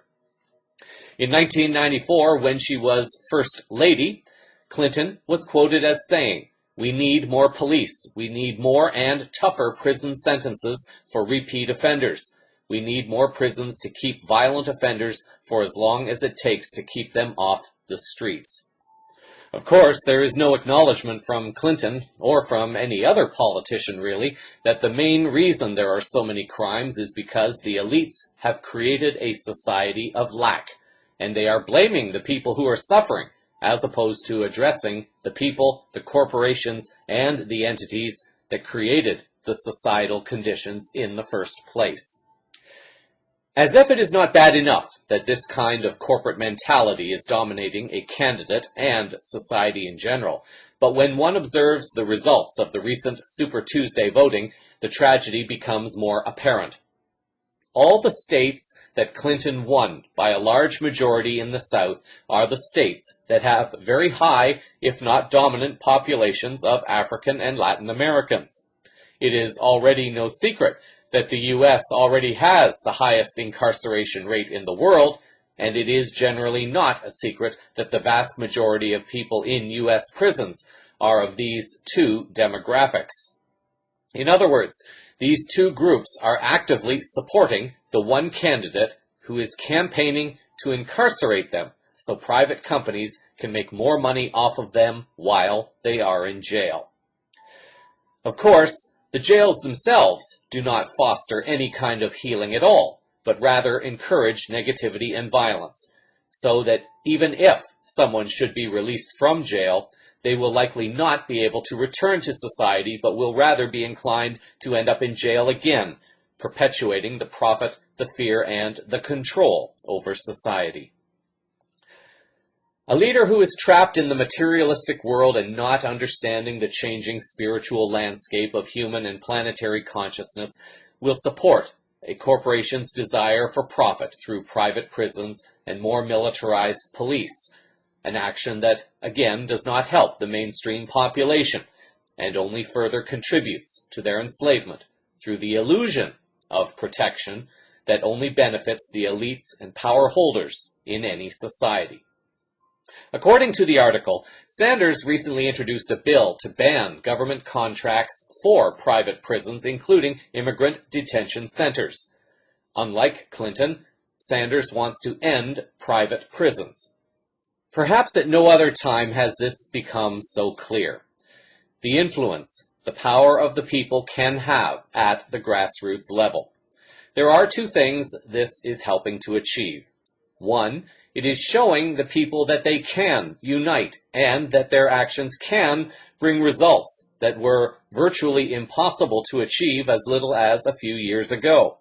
In 1994, when she was First Lady, Clinton was quoted as saying, "We need more police. We need more and tougher prison sentences for repeat offenders. We need more prisons to keep violent offenders for as long as it takes to keep them off the streets." Of course, there is no acknowledgement from Clinton, or from any other politician really, that the main reason there are so many crimes is because the elites have created a society of lack, and they are blaming the people who are suffering, as opposed to addressing the people, the corporations, and the entities that created the societal conditions in the first place. As if it is not bad enough that this kind of corporate mentality is dominating a candidate and society in general, but when one observes the results of the recent Super Tuesday voting, the tragedy becomes more apparent. All the states that Clinton won by a large majority in the South are the states that have very high, if not dominant, populations of African and Latin Americans. It is already no secret that the U.S. already has the highest incarceration rate in the world, and it is generally not a secret that the vast majority of people in U.S. prisons are of these two demographics. In other words, these two groups are actively supporting the one candidate who is campaigning to incarcerate them so private companies can make more money off of them while they are in jail. Of course, the jails themselves do not foster any kind of healing at all, but rather encourage negativity and violence, so that even if someone should be released from jail, they will likely not be able to return to society, but will rather be inclined to end up in jail again, perpetuating the profit, the fear, and the control over society. A leader who is trapped in the materialistic world and not understanding the changing spiritual landscape of human and planetary consciousness will support a corporation's desire for profit through private prisons and more militarized police, an action that, again, does not help the mainstream population and only further contributes to their enslavement through the illusion of protection that only benefits the elites and power holders in any society. According to the article, Sanders recently introduced a bill to ban government contracts for private prisons, including immigrant detention centers. Unlike Clinton, Sanders wants to end private prisons. Perhaps at no other time has this become so clear. The influence, the power of the people can have at the grassroots level. There are two things this is helping to achieve. One, it is showing the people that they can unite and that their actions can bring results that were virtually impossible to achieve as little as a few years ago.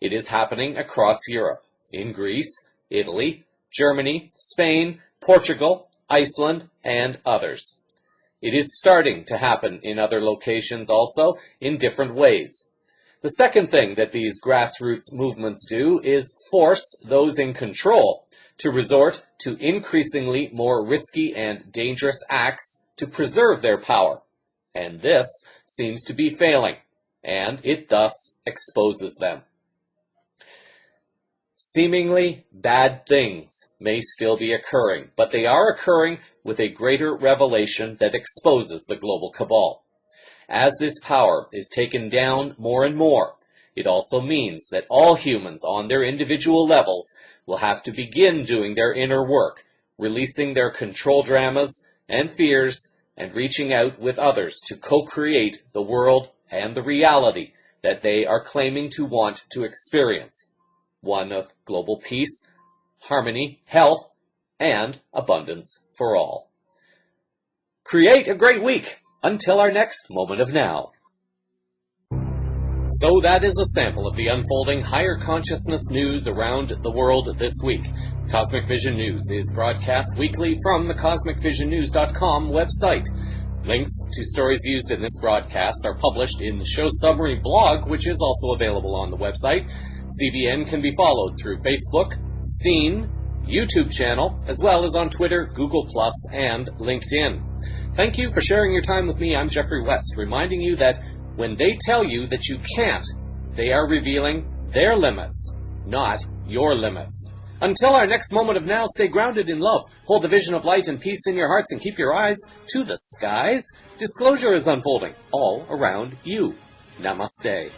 It is happening across Europe, in Greece, Italy, Germany, Spain, Portugal, Iceland, and others. It is starting to happen in other locations also in different ways. The second thing that these grassroots movements do is force those in control to resort to increasingly more risky and dangerous acts to preserve their power. And this seems to be failing, and it thus exposes them. Seemingly bad things may still be occurring, but they are occurring with a greater revelation that exposes the global cabal. As this power is taken down more and more, it also means that all humans on their individual levels will have to begin doing their inner work, releasing their control dramas and fears, and reaching out with others to co-create the world and the reality that they are claiming to want to experience. One of global peace, harmony, health, and abundance for all. Create a great week until our next moment of now. So that is a sample of the unfolding higher consciousness news around the world this week. Cosmic Vision News is broadcast weekly from the CosmicVisionNews.com website. Links to stories used in this broadcast are published in the show summary blog, which is also available on the website. CVN can be followed through Facebook, Seen, YouTube channel, as well as on Twitter, Google+, and LinkedIn. Thank you for sharing your time with me. I'm Jeffrey West, reminding you that when they tell you that you can't, they are revealing their limits, not your limits. Until our next moment of now, stay grounded in love, hold the vision of light and peace in your hearts, and keep your eyes to the skies. Disclosure is unfolding all around you. Namaste.